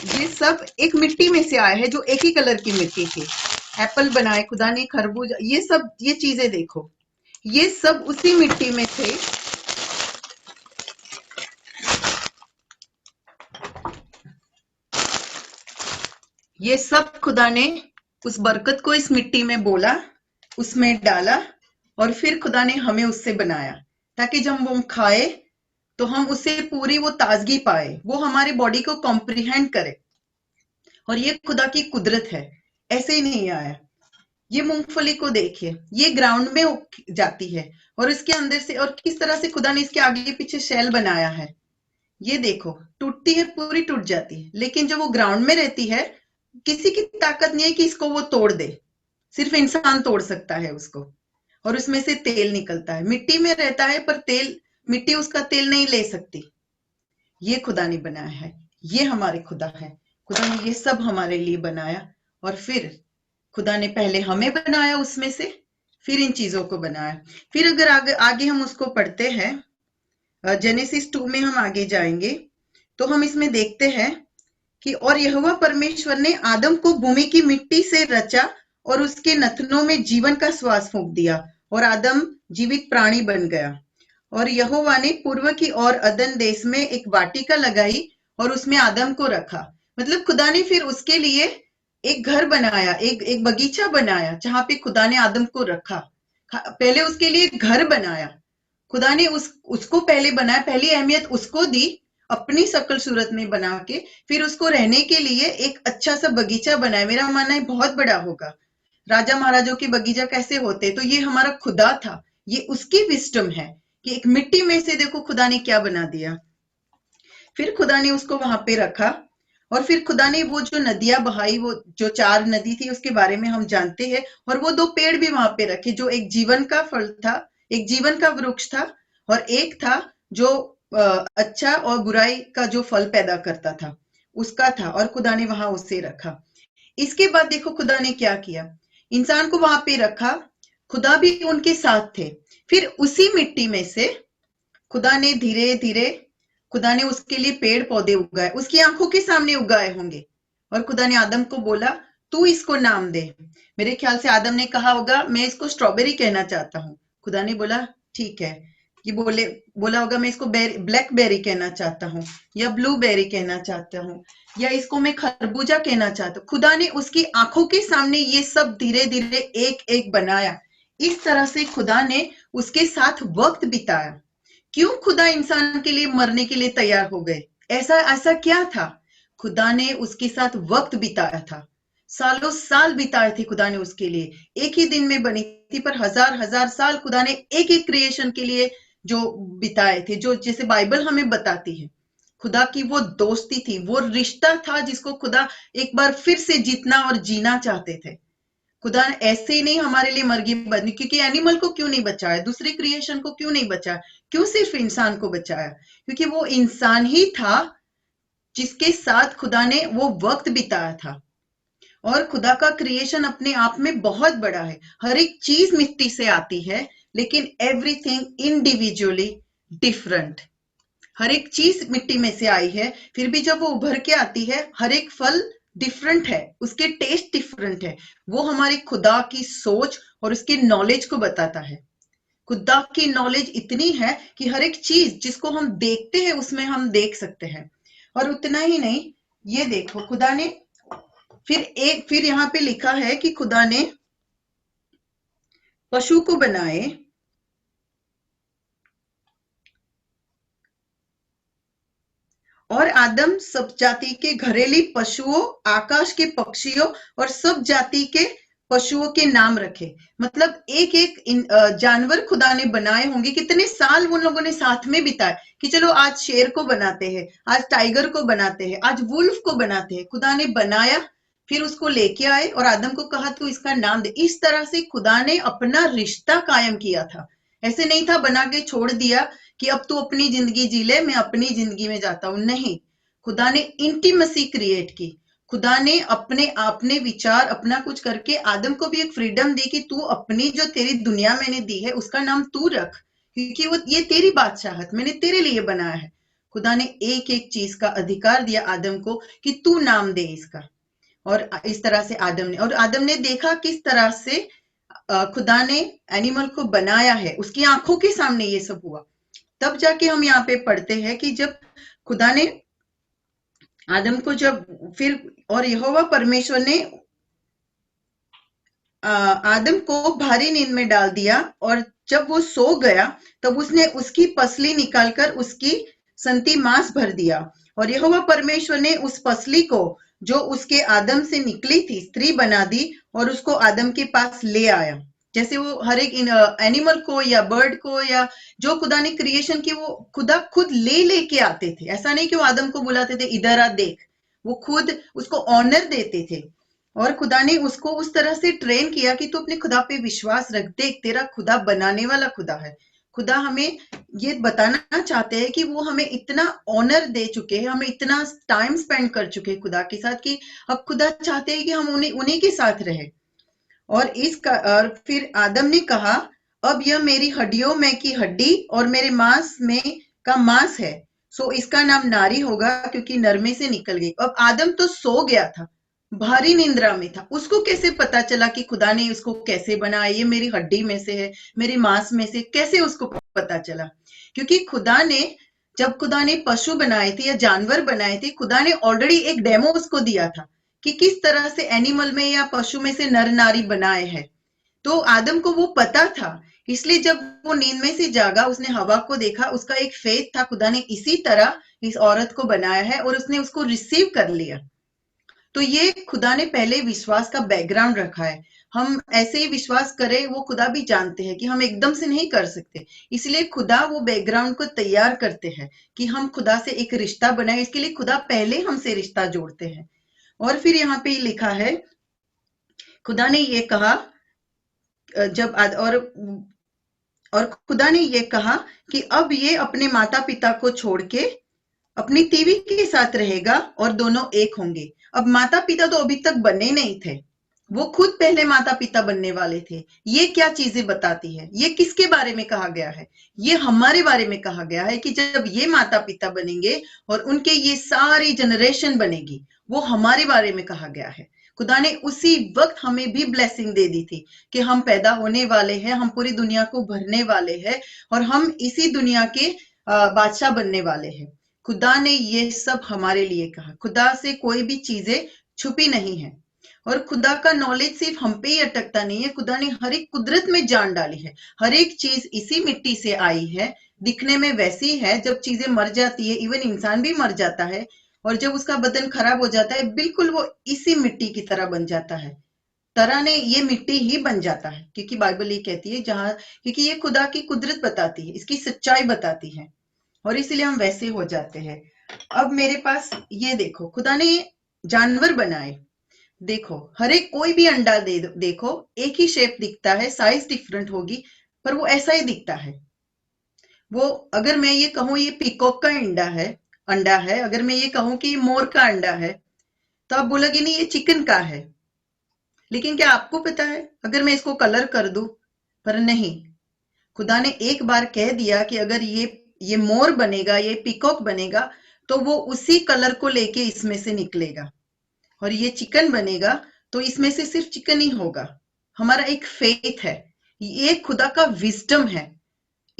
ये सब एक मिट्टी में से आया है, जो एक ही कलर की मिट्टी थी। एप्पल बनाए खुदा ने, खरबूजा, ये सब, ये चीजें देखो, ये सब उसी मिट्टी में थे। ये सब खुदा ने उस बरकत को इस मिट्टी में बोला, उसमें डाला, और फिर खुदा ने हमें उससे बनाया, ताकि जब हम खाए तो हम उससे पूरी वो ताजगी पाए, वो हमारे बॉडी को कॉम्प्रिहेंड करे। और ये खुदा की कुदरत है, ऐसे ही नहीं आया। ये मूंगफली को देखिए, ये ग्राउंड में जाती है और इसके अंदर से, और किस तरह से खुदा ने इसके आगे पीछे शेल बनाया है। ये देखो, टूटती है, पूरी टूट जाती है, लेकिन जब वो ग्राउंड में रहती है, किसी की ताकत नहीं है कि इसको वो तोड़ दे, सिर्फ इंसान तोड़ सकता है उसको, और उसमें से तेल निकलता है। मिट्टी में रहता है पर तेल, मिट्टी उसका तेल नहीं ले सकती। ये खुदा ने बनाया है, ये हमारे खुदा है। खुदा ने ये सब हमारे लिए बनाया, और फिर खुदा ने पहले हमें बनाया उसमें से, फिर इन चीजों को बनाया। फिर अगर आगे हम उसको पढ़ते हैं, जेनेसिस 2 में हम आगे जाएंगे, तो हम इसमें देखते हैं कि और यहोवा परमेश्वर ने आदम को भूमि की मिट्टी से रचा और उसके नथनों में जीवन का श्वास फूंक दिया, और आदम जीवित प्राणी बन गया। और यहोवा ने पूर्व की ओर अदन देश में एक वाटिका लगाई और उसमें आदम को रखा। मतलब खुदा ने फिर उसके लिए एक घर बनाया, एक बगीचा बनाया, जहां पे खुदा ने आदम को रखा। पहले उसके लिए घर बनाया खुदा ने, उसको पहले बनाया, पहली अहमियत उसको दी, अपनी शकल सूरत में बना के, फिर उसको रहने के लिए एक अच्छा सा बगीचा बनाया। मेरा मानना है बहुत बड़ा होगा। राजा महाराजों के बगीचा कैसे होते, तो ये हमारा खुदा था, ये उसकी विस्डम है कि एक मिट्टी में से देखो खुदा ने क्या बना दिया। फिर खुदा ने उसको वहां पे रखा, और फिर खुदा ने वो जो नदियां बहाई, वो जो 4 नदी थी उसके बारे में हम जानते हैं, और वो 2 पेड़ भी वहां पे रखे, जो एक जीवन का फल था, एक जीवन का वृक्ष था, और एक था जो अच्छा और बुराई का जो फल पैदा करता था, उसका था, और खुदा ने वहां उसे रखा। इसके बाद देखो खुदा ने क्या किया, इंसान को वहां पे रखा, खुदा भी उनके साथ थे। फिर उसी मिट्टी में से खुदा ने धीरे धीरे, खुदा ने उसके लिए पेड़ पौधे उगाए, उसकी आंखों के सामने उगाए होंगे, और खुदा ने आदम को बोला तू इसको नाम दे। मेरे ख्याल से आदम ने कहा होगा मैं इसको स्ट्रॉबेरी कहना चाहता हूँ। खुदा ने बोला ठीक है। कि बोला होगा मैं इसको ब्लैकबेरी कहना चाहता हूँ, या ब्लूबेरी कहना चाहता हूँ, या इसको मैं खरबूजा कहना चाहता हूँ। खुदा ने उसकी आंखों के सामने ये सब धीरे धीरे एक एक बनाया। इस तरह से खुदा ने उसके साथ वक्त बिताया। क्यों खुदा इंसान के लिए मरने के लिए तैयार हो गए, ऐसा ऐसा क्या था? खुदा ने उसके साथ वक्त बिताया था, सालों साल बिताए थे खुदा ने उसके लिए। एक ही दिन में बनी थी, पर हजार हजार साल खुदा ने एक एक क्रिएशन के लिए जो बिताए थे, जो जैसे बाइबल हमें बताती है। खुदा की वो दोस्ती थी, वो रिश्ता था जिसको खुदा एक बार फिर से जीतना और जीना चाहते थे। खुदा ने ऐसे ही नहीं हमारे लिए मर गई बनी, क्योंकि एनिमल को क्यों नहीं बचाया, दूसरे क्रिएशन को क्यों नहीं बचाया, क्यों सिर्फ इंसान को बचाया? क्योंकि वो इंसान ही था जिसके साथ खुदा ने वो वक्त बिताया था। और खुदा का क्रिएशन अपने आप में बहुत बड़ा है। हर एक चीज मिट्टी से आती है, लेकिन एवरीथिंग इंडिविजुअली डिफरेंट। हर एक चीज मिट्टी में से आई है, फिर भी जब वो उभर के आती है, हर एक फल डिफरेंट है, उसके टेस्ट डिफरेंट है। वो हमारी खुदा की सोच और उसकी नॉलेज को बताता है। खुदा की नॉलेज इतनी है कि हर एक चीज जिसको हम देखते हैं उसमें हम देख सकते हैं। और उतना ही नहीं, ये देखो खुदा ने फिर यहाँ पे लिखा है कि खुदा ने पशु को बनाए, और आदम सब जाति के घरेलू पशुओं, आकाश के पक्षियों और सब जाति के पशुओं के नाम रखे। मतलब एक एक जानवर खुदा ने बनाए होंगे। कितने साल उन लोगों ने साथ में बिताए कि चलो आज शेर को बनाते हैं, आज टाइगर को बनाते हैं, आज वुल्फ को बनाते हैं। खुदा ने बनाया, फिर उसको लेके आए और आदम को कहा तू इसका नाम दे। इस तरह से खुदा ने अपना रिश्ता कायम किया था। ऐसे नहीं था बना के छोड़ दिया कि अब तू अपनी जिंदगी जी ले, मैं अपनी जिंदगी में जाता हूं। नहीं, खुदा ने इंटीमेसी क्रिएट की। खुदा ने अपने विचार, अपना कुछ करके आदम को भी एक फ्रीडम दी कि तू अपनी जो तेरी दुनिया मैंने दी है उसका नाम तू रख, क्योंकि वो ये तेरी बादशाहत मैंने तेरे लिए बनाया है। खुदा ने एक एक चीज का अधिकार दिया आदम को कि तू नाम दे इसका। और इस तरह से आदम ने देखा किस तरह से खुदा ने एनिमल को बनाया है, उसकी आंखों के सामने ये सब हुआ। तब जाके हम यहाँ पे पढ़ते हैं कि जब खुदा ने आदम को जब फिर और यहोवा परमेश्वर ने आदम को भारी नींद में डाल दिया, और जब वो सो गया तब उसने उसकी पसली निकालकर उसकी संती मांस भर दिया, और यहोवा परमेश्वर ने उस पसली को जो उसके आदम से निकली थी स्त्री बना दी और उसको आदम के पास ले आया। जैसे वो हर एक एनिमल को या बर्ड को या जो खुदा ने क्रिएशन की वो खुदा खुद ले लेके आते थे। ऐसा नहीं कि वो आदम को बुलाते थे इधर आ देख, वो खुद उसको ऑनर देते थे। और खुदा ने उसको उस तरह से ट्रेन किया कि तू अपने खुदा पे विश्वास रख, देख तेरा खुदा बनाने वाला खुदा है। खुदा हमें ये बताना चाहते हैं कि वो हमें इतना ऑनर दे चुके हैं, हमें इतना टाइम स्पेंड कर चुके हैं खुदा के साथ कि अब खुदा चाहते हैं कि हम उन्हीं उन्हीं के साथ रहे। और फिर आदम ने कहा, अब यह मेरी हड्डियों में की हड्डी और मेरे मांस में का मांस है, सो इसका नाम नारी होगा क्योंकि नर में से निकल गई। अब आदम तो सो गया था, भारी निंद्रा में था, उसको कैसे पता चला कि खुदा ने उसको कैसे बनाया, ये मेरी हड्डी में से है, मेरे मांस में से, कैसे उसको पता चला? क्योंकि जब खुदा ने पशु बनाए थे या जानवर बनाए थे, खुदा ने ऑलरेडी एक डेमो उसको दिया था कि किस तरह से एनिमल में या पशु में से नर नारी बनाए हैं। तो आदम को वो पता था, इसलिए जब वो नींद में से जागा उसने हवा को देखा, उसका एक फेथ था खुदा ने इसी तरह इस औरत को बनाया है, और उसने उसको रिसीव कर लिया। तो ये खुदा ने पहले विश्वास का बैकग्राउंड रखा है। हम ऐसे ही विश्वास करें वो खुदा भी जानते हैं कि हम एकदम से नहीं कर सकते, इसलिए खुदा वो बैकग्राउंड को तैयार करते हैं कि हम खुदा से एक रिश्ता बनाए। इसके लिए खुदा पहले हमसे रिश्ता जोड़ते हैं। और फिर यहाँ पे लिखा है, खुदा ने ये कहा जब और खुदा ने ये कहा कि अब ये अपने माता पिता को छोड़ के अपनी तीवी के साथ रहेगा और दोनों एक होंगे। अब माता पिता तो अभी तक बने नहीं थे, वो खुद पहले माता पिता बनने वाले थे। ये क्या चीजें बताती है? ये किसके बारे में कहा गया है? ये हमारे बारे में कहा गया है कि जब ये माता पिता बनेंगे और उनके ये सारी जनरेशन बनेगी, वो हमारे बारे में कहा गया है। खुदा ने उसी वक्त हमें भी ब्लेसिंग दे दी थी कि हम पैदा होने वाले हैं, हम पूरी दुनिया को भरने वाले हैं और हम इसी दुनिया के बादशाह बनने वाले हैं। खुदा ने ये सब हमारे लिए कहा। खुदा से कोई भी चीजें छुपी नहीं है, और खुदा का नॉलेज सिर्फ हम पे ही अटकता नहीं है। खुदा ने हर एक कुदरत में जान डाली है। हर एक चीज इसी मिट्टी से आई है, दिखने में वैसी है। जब चीजें मर जाती है, इवन इंसान भी मर जाता है, और जब उसका बदन खराब हो जाता है, बिल्कुल वो इसी मिट्टी की तरह बन जाता है। तरह ने ये मिट्टी ही बन जाता है, क्योंकि बाइबल ये कहती है क्योंकि ये खुदा की कुदरत बताती है, इसकी सच्चाई बताती है, और इसीलिए हम वैसे हो जाते हैं। अब मेरे पास ये देखो, खुदा ने जानवर बनाए। देखो, हर एक कोई भी अंडा देखो, एक ही शेप दिखता है, साइज डिफरेंट होगी, पर वो ऐसा ही दिखता है। वो अगर मैं ये कहूं ये पीकॉक का अंडा है, अगर मैं ये कहूं कि मोर का अंडा है, तो आप बोलोगे नहीं ये चिकन का है। लेकिन क्या आपको पता है, अगर मैं इसको कलर कर दूं, पर नहीं, खुदा ने एक बार कह दिया कि अगर ये मोर बनेगा, ये पीकॉक बनेगा, तो वो उसी कलर को लेके इसमें से निकलेगा। और ये चिकन बनेगा तो इसमें से सिर्फ चिकन ही होगा। हमारा एक फेथ है, ये खुदा का विजडम है।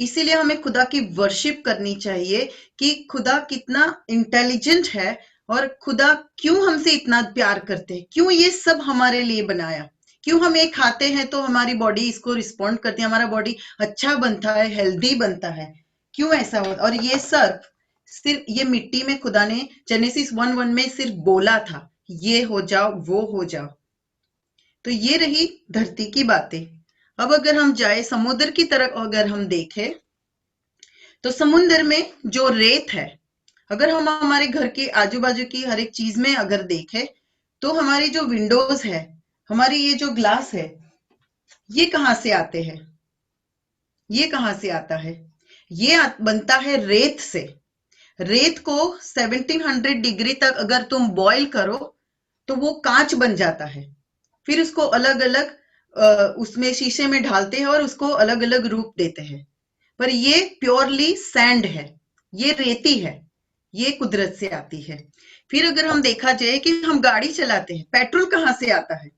इसीलिए हमें खुदा की वर्शिप करनी चाहिए कि खुदा कितना इंटेलिजेंट है, और खुदा क्यों हमसे इतना प्यार करते हैं, क्यों ये सब हमारे लिए बनाया, क्यों हम ये खाते हैं तो हमारी बॉडी इसको रिस्पॉन्ड करती है, हमारा बॉडी अच्छा बनता है, हेल्दी बनता है, क्यों ऐसा होता। और ये सिर्फ ये मिट्टी में खुदा ने जेनेसिस 1:1 में सिर्फ बोला था, ये हो जाओ, वो हो जाओ। तो ये रही धरती की बातें। अब अगर हम जाए समुद्र की तरफ, अगर हम देखें तो समुद्र में जो रेत है, अगर हम हमारे घर के आजू बाजू की हर एक चीज में अगर देखें, तो हमारी जो विंडोज है, हमारी ये जो ग्लास है, ये कहां से आते हैं? ये कहां से आता है? ये बनता है रेत से। रेत को 1700 डिग्री तक अगर तुम बॉईल करो तो वो कांच बन जाता है। फिर उसको अलग अलग उसमें शीशे में ढालते हैं और उसको अलग अलग रूप देते हैं। पर ये प्योरली सैंड है, ये रेती है, ये कुदरत से आती है। फिर अगर हम देखा जाए कि हम गाड़ी चलाते हैं, पेट्रोल कहाँ से आता है?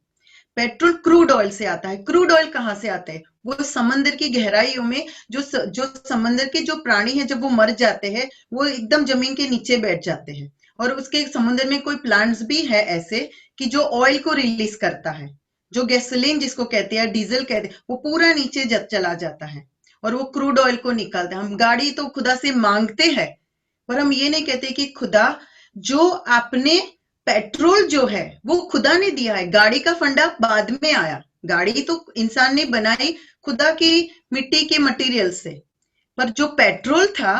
पेट्रोल क्रूड ऑयल से आता है। क्रूड ऑयल कहाँ से आता है? वो समंदर की गहराइयों में जो समंदर के जो प्राणी हैं, जब वो मर जाते हैं, वो एकदम जमीन के नीचे बैठ जाते हैं। और उसके समुद्र में कोई प्लांट्स भी है ऐसे कि जो ऑयल को रिलीज करता है, जो गैसोलीन जिसको कहते हैं, डीजल कहते हैं, वो पूरा नीचे चला जाता है और वो क्रूड ऑयल को निकालता है। हम गाड़ी तो खुदा से मांगते हैं, पर हम ये नहीं कहते कि खुदा, जो आपने पेट्रोल जो है वो खुदा ने दिया है, गाड़ी का फंडा बाद में आया। गाड़ी तो इंसान ने बनाई खुदा की मिट्टी के मटेरियल से, पर जो पेट्रोल था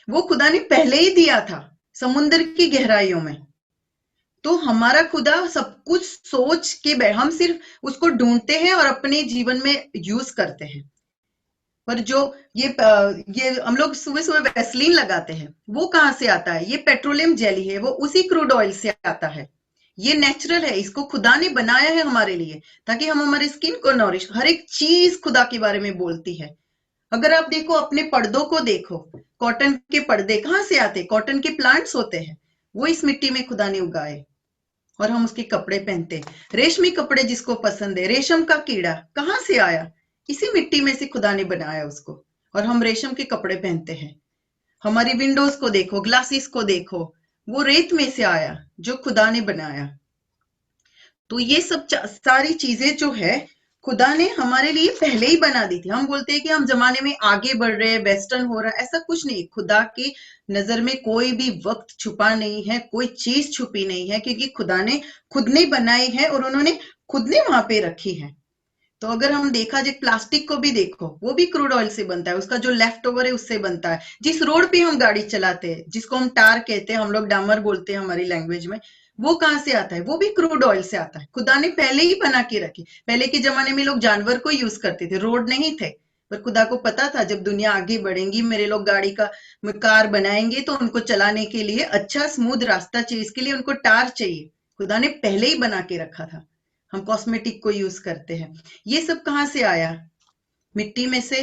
वो खुदा ने पहले ही दिया था समुद्र की गहराइयों में। तो हमारा खुदा सब कुछ सोच के हम सिर्फ उसको ढूंढते हैं और अपने जीवन में यूज करते हैं। पर जो ये हम लोग सुबह सुबह वैसलीन लगाते हैं, वो कहाँ से आता है? ये पेट्रोलियम जेली है, वो उसी क्रूड ऑयल से आता है। ये नेचुरल है, इसको खुदा ने बनाया है हमारे लिए, ताकि हम हमारी स्किन को नॉरिश। हर एक चीज खुदा के बारे में बोलती है। अगर आप देखो, अपने पर्दों को देखो, कॉटन के पर्दे कहाँ से आते? कॉटन के प्लांट्स होते हैं, वो इस मिट्टी में खुदा ने उगाए और हम उसके कपड़े पहनते। रेशमी कपड़े जिसको पसंद है, रेशम का कीड़ा कहाँ से आया? इसी मिट्टी में से खुदा ने बनाया उसको, और हम रेशम के कपड़े पहनते हैं। हमारी विंडोज को देखो, ग्लासेस को देखो, वो रेत में से आया जो खुदा ने बनाया। तो ये सब सारी चीजें जो है खुदा ने हमारे लिए पहले ही बना दी थी। हम बोलते हैं कि हम जमाने में आगे बढ़ रहे हैं, वेस्टर्न हो रहा है, ऐसा कुछ नहीं। खुदा की नजर में कोई भी वक्त छुपा नहीं है, कोई चीज छुपी नहीं है, क्योंकि खुदा ने खुद ने बनाई है और उन्होंने खुद ने वहां पे रखी है। तो अगर हम देखा जाए, प्लास्टिक को भी देखो, वो भी क्रूड ऑयल से बनता है, उसका जो लेफ्ट ओवर है उससे बनता है। जिस रोड पे हम गाड़ी चलाते हैं, जिसको हम टार कहते हैं, हम लोग डामर बोलते हैं हमारी लैंग्वेज में, वो कहाँ से आता है? वो भी क्रूड ऑयल से आता है। खुदा ने पहले ही बना के रखी। पहले के जमाने में लोग जानवर को यूज करते थे, रोड नहीं थे, पर खुदा को पता था जब दुनिया आगे बढ़ेगी, मेरे लोग गाड़ी का कार बनाएंगे, तो उनको चलाने के लिए अच्छा स्मूथ रास्ता चाहिए, इसके लिए उनको टार चाहिए। खुदा ने पहले ही बना के रखा था। हम कॉस्मेटिक को यूज करते हैं। ये सब कहाँ से आया? मिट्टी में से,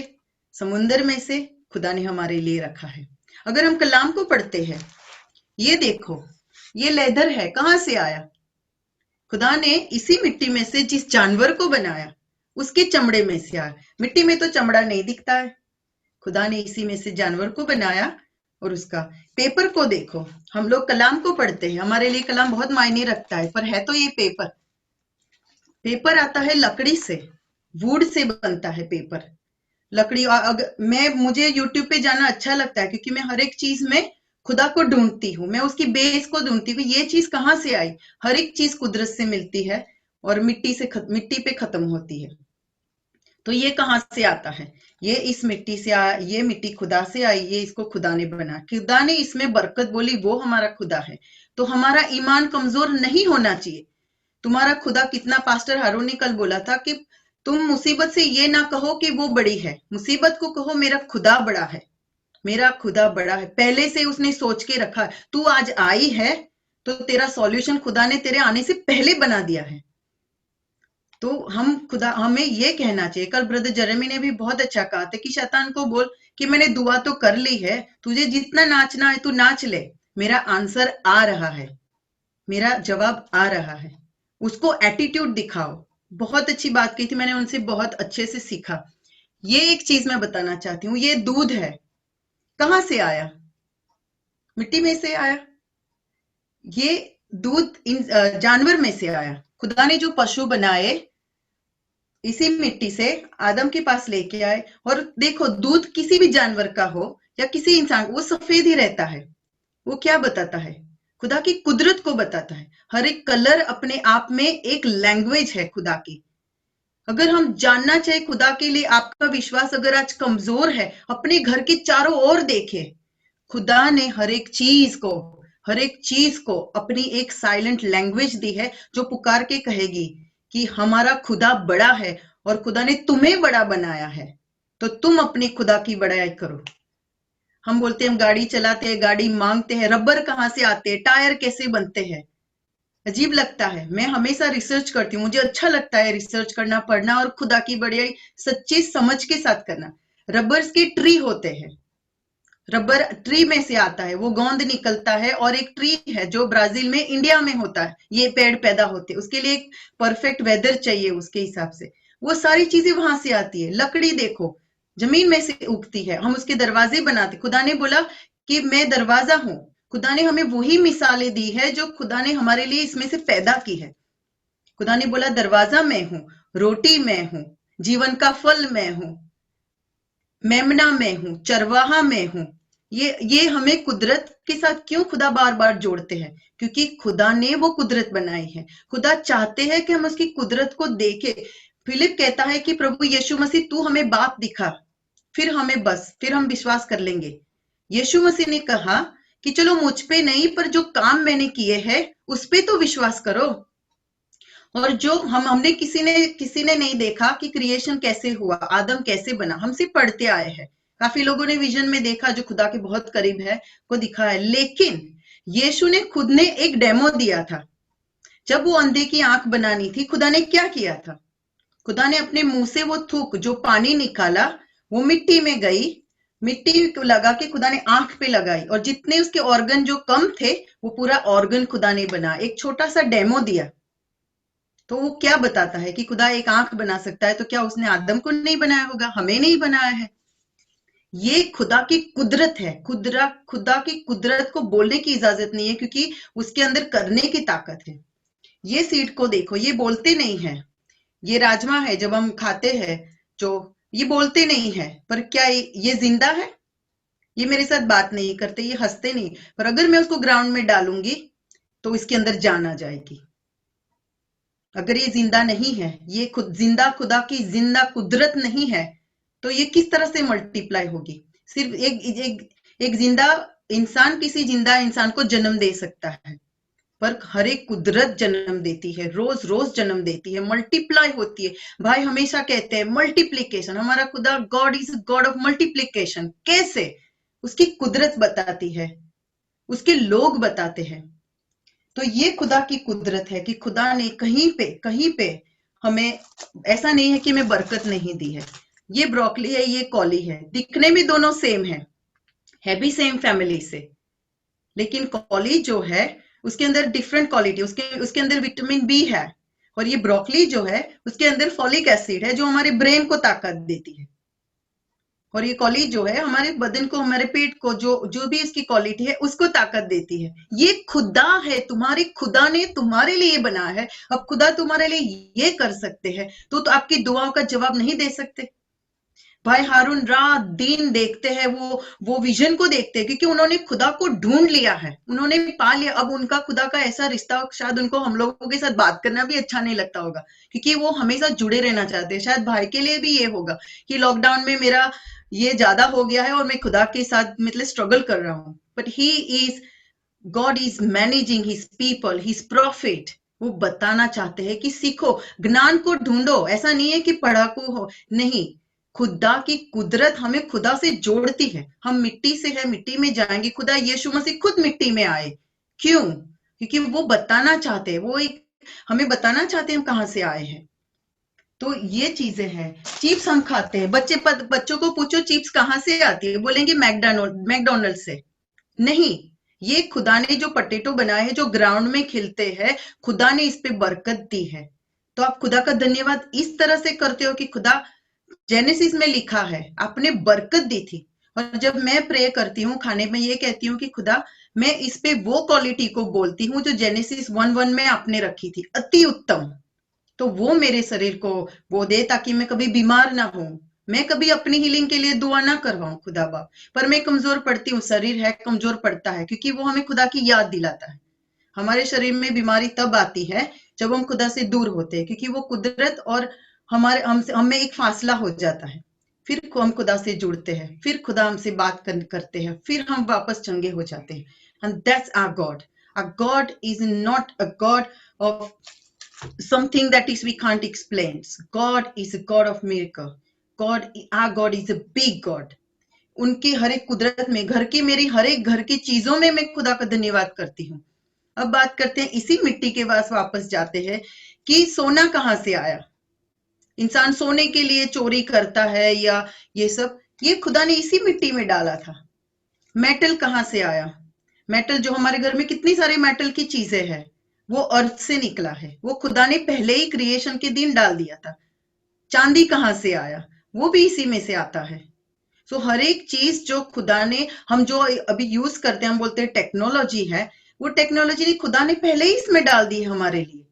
समुंदर में से खुदा ने हमारे लिए रखा है। अगर हम कलाम को पढ़ते हैं, ये देखो, ये लेदर है, कहाँ से आया? खुदा ने इसी मिट्टी में से जिस जानवर को बनाया, उसके चमड़े में से आया। मिट्टी में तो चमड़ा नहीं दिखता है, खुदा ने इसी में से जानवर को बनाया। और उसका पेपर को देखो, हम लोग कलाम को पढ़ते हैं, हमारे लिए कलाम बहुत मायने रखता है, पर है तो ये पेपर। पेपर आता है लकड़ी से, वुड से बनता है पेपर, लकड़ी। और अगर मुझे यूट्यूब पे जाना अच्छा लगता है, क्योंकि मैं हर एक चीज में खुदा को ढूंढती हूँ, मैं उसकी बेस को ढूंढती हूँ, ये चीज कहाँ से आई। हर एक चीज कुदरत से मिलती है और मिट्टी पे खत्म होती है। तो ये कहाँ से आता है? ये इस मिट्टी से आया, ये मिट्टी खुदा से आई, ये इसको खुदा ने बना, खुदा ने इसमें बरकत बोली, वो हमारा खुदा है। तो हमारा ईमान कमजोर नहीं होना चाहिए। तुम्हारा खुदा कितना, पास्टर हारून ने कल बोला था कि तुम मुसीबत से ये ना कहो कि वो बड़ी है, मुसीबत को कहो मेरा खुदा बड़ा है। मेरा खुदा बड़ा है, पहले से उसने सोच के रखा है। तू आज आई है तो तेरा सॉल्यूशन खुदा ने तेरे आने से पहले बना दिया है। तो हमें ये कहना चाहिए। कल ब्रदर जरेमी ने भी बहुत अच्छा कहा था कि शैतान को बोल कि मैंने दुआ तो कर ली है, तुझे जितना नाचना है तू नाच ले, मेरा आंसर आ रहा है, मेरा जवाब आ रहा है। उसको एटीट्यूड दिखाओ। बहुत अच्छी बात की थी, मैंने उनसे बहुत अच्छे से सीखा। ये एक चीज मैं बताना चाहती हूँ, ये दूध है, कहाँ से आया? मिट्टी में से आया। ये दूध जानवर में से आया। खुदा ने जो पशु बनाए इसी मिट्टी से आदम के पास लेके आए। और देखो, दूध किसी भी जानवर का हो या किसी इंसान, वो सफेद ही रहता है। वो क्या बताता है? खुदा की कुदरत को बताता है। हर एक कलर अपने आप में एक लैंग्वेज है खुदा की। अगर हम जानना चाहे खुदा के लिए, आपका विश्वास अगर आज कमजोर है, अपने घर के चारों ओर देखे, खुदा ने हर एक चीज को अपनी एक साइलेंट लैंग्वेज दी है, जो पुकार के कहेगी कि हमारा खुदा बड़ा है और खुदा ने तुम्हें बड़ा बनाया है, तो तुम अपनी खुदा की बड़ाई करो। हम बोलते हैं हम गाड़ी चलाते हैं, गाड़ी मांगते हैं, रबर कहाँ से आते हैं, टायर कैसे बनते हैं, अजीब लगता है। मैं हमेशा रिसर्च करती हूँ, मुझे अच्छा लगता है रिसर्च करना, पढ़ना और खुदा की बड़ाई सच्ची समझ के साथ करना। रबर्स के ट्री होते हैं, रबर ट्री में से आता है, वो गोंद निकलता है और एक ट्री है जो ब्राजील में, इंडिया में होता है, ये पेड़ पैदा होते हैं, उसके लिए एक परफेक्ट वेदर चाहिए उसके हिसाब से, वो सारी चीजें वहां से आती है। लकड़ी देखो जमीन में से उगती है, हम उसके दरवाजे बनाते, खुदा ने बोला कि मैं दरवाजा हूं। खुदा ने हमें वही मिसालें दी है जो खुदा ने हमारे लिए इसमें से पैदा की है। खुदा ने बोला दरवाजा मैं हूं, रोटी मैं हूं, जीवन का फल मैं हूं, मेमना मैं हूं, चरवाहा मैं हूं। ये हमें कुदरत के साथ क्यों खुदा बार बार जोड़ते हैं? क्योंकि खुदा ने वो कुदरत बनाई है। खुदा चाहते हैं कि हम उसकी कुदरत को देखें। फिलिप कहता है कि प्रभु यीशु मसीह तू हमें बाप दिखा, फिर हम विश्वास कर लेंगे। यीशु मसीह ने कहा कि चलो मुझ पे नहीं, पर जो काम मैंने किए हैं उस पे तो विश्वास करो। और जो हमने किसी ने नहीं देखा कि क्रिएशन कैसे हुआ, आदम कैसे बना, हम सिर्फ पढ़ते आए हैं। काफी लोगों ने विजन में देखा जो खुदा के बहुत करीब है को दिखा है, लेकिन यीशु ने खुद ने एक डेमो दिया था। जब वो अंधे की आंख बनानी थी, खुदा ने क्या किया था? खुदा ने अपने मुंह से वो थूक जो पानी निकाला, वो मिट्टी में गई, मिट्टी को लगा के खुदा ने आंख पे लगाई, और जितने उसके ऑर्गन जो कम थे वो पूरा ऑर्गन खुदा ने बना, एक छोटा सा डेमो दिया। तो वो क्या बताता है कि खुदा एक आंख बना सकता है, तो क्या उसने आदम को नहीं बनाया होगा? हमें नहीं बनाया है? ये खुदा की कुदरत है। खुदा की कुदरत को बोलने की इजाजत नहीं है, क्योंकि उसके अंदर करने की ताकत है। ये सीड को देखो, ये बोलते नहीं है। ये राजमा है जब हम खाते हैं, जो ये बोलते नहीं है, पर क्या ये जिंदा है? ये मेरे साथ बात नहीं करते, ये हंसते नहीं, पर अगर मैं उसको ग्राउंड में डालूंगी तो इसके अंदर जान आ जाएगी। अगर ये जिंदा नहीं है, ये जिंदा खुदा की जिंदा कुदरत नहीं है, तो ये किस तरह से मल्टीप्लाई होगी? सिर्फ एक जिंदा इंसान किसी जिंदा इंसान को जन्म दे सकता है, पर हर एक कुदरत जन्म देती है, रोज रोज जन्म देती है, मल्टीप्लाई होती है। भाई हमेशा कहते हैं मल्टीप्लीकेशन, हमारा खुदा God is God of multiplication. कैसे? उसकी कुदरत बताती है, उसके लोग बताते हैं। तो ये खुदा की कुदरत है कि खुदा ने कहीं पे हमें, ऐसा नहीं है कि हमें बरकत नहीं दी है। ये ब्रोकली है, ये कॉली है, दिखने में दोनों सेम है भी सेम फैमिली से, लेकिन कॉली जो है उसके अंदर डिफरेंट क्वालिटी, उसके अंदर विटामिन बी है, और ये ब्रोकली जो है उसके अंदर फॉलिक एसिड है जो हमारे ब्रेन को ताकत देती है। और ये कॉली जो है हमारे बदन को, हमारे पेट को, जो भी इसकी क्वालिटी है उसको ताकत देती है। ये खुदा है, तुम्हारे खुदा ने तुम्हारे लिए बनाया है। अब खुदा तुम्हारे लिए ये कर सकते हैं, तो आपकी दुआओं का जवाब नहीं दे सकते? भाई हारून रात दिन देखते हैं, वो विजन को देखते हैं, क्योंकि उन्होंने खुदा को ढूंढ लिया है, उन्होंने पा लिया। अब उनका खुदा का ऐसा रिश्ता, शायद उनको हम लोगों के साथ बात करना भी अच्छा नहीं लगता होगा, क्योंकि वो हमेशा जुड़े रहना चाहते हैं। शायद भाई के लिए भी ये होगा कि लॉकडाउन में मेरा ये ज्यादा हो गया है और मैं खुदा के साथ मतलब स्ट्रगल कर रहा हूँ, but God is managing his people, his profit. वो बताना चाहते हैं कि सीखो, ज्ञान को ढूंढो। ऐसा नहीं है कि पढ़ाकू हो, नहीं, खुदा की कुदरत हमें खुदा से जोड़ती है। हम मिट्टी से है, मिट्टी में जाएंगे। खुदा यीशु मसीह खुद मिट्टी में आए, क्यों? क्योंकि वो बताना चाहते हैं, हमें बताना चाहते हैं हम कहां से आए हैं। तो ये चीजें हैं। चिप्स हम खाते हैं, बच्चों को पूछो चिप्स कहां से आती है, बोलेंगे मैकडोनल्ड से। नहीं, ये खुदा ने जो पोटैटो बनाए हैं, जो ग्राउंड में खिलते हैं, खुदा ने इस पे बरकत दी है। तो आप खुदा का धन्यवाद इस तरह से करते हो कि खुदा, जेनेसिस में लिखा है आपने बरकत दी थी। और जब मैं प्रे करती हूँ खाने में, ये कहती हूँ कि खुदा मैं इस पे वो क्वालिटी को बोलती हूँ जो जेनेसिस 1:1 में आपने रखी थी, अति उत्तम। तो वो मेरे शरीर को वो दे, ताकि मैं कभी बीमार ना हूं, मैं कभी अपनी हीलिंग के लिए दुआ ना करवाऊं खुदा बाप। पर मैं कमजोर पड़ती हूँ, शरीर है कमजोर पड़ता है, क्योंकि वो हमें खुदा की याद दिलाता है। हमारे शरीर में बीमारी तब आती है जब हम खुदा से दूर होते हैं, क्योंकि वो कुदरत और हमें एक फासला हो जाता है। फिर हम खुदा से जुड़ते हैं, फिर खुदा हमसे बात करते हैं, फिर हम वापस चंगे हो जाते हैं। And that's our God. Our God is not a God of something that is we can't explain. God is a God of miracle. Our God is a big God. उनकी हर एक कुदरत में, मेरी हर एक घर की चीजों में मैं खुदा का धन्यवाद करती हूँ। अब बात करते हैं, इसी मिट्टी के पास वापस जाते हैं कि सोना कहां से आया। इंसान सोने के लिए चोरी करता है या ये सब, ये खुदा ने इसी मिट्टी में डाला था। मेटल कहाँ से आया? मेटल जो हमारे घर में कितनी सारी मेटल की चीजें हैं, वो अर्थ से निकला है, वो खुदा ने पहले ही क्रिएशन के दिन डाल दिया था। चांदी कहाँ से आया? वो भी इसी में से आता है। सो हर एक चीज जो खुदा ने, हम जो अभी यूज करते हैं, हम बोलते हैं टेक्नोलॉजी है, वो टेक्नोलॉजी खुदा ने पहले ही इसमें डाल दी है हमारे लिए।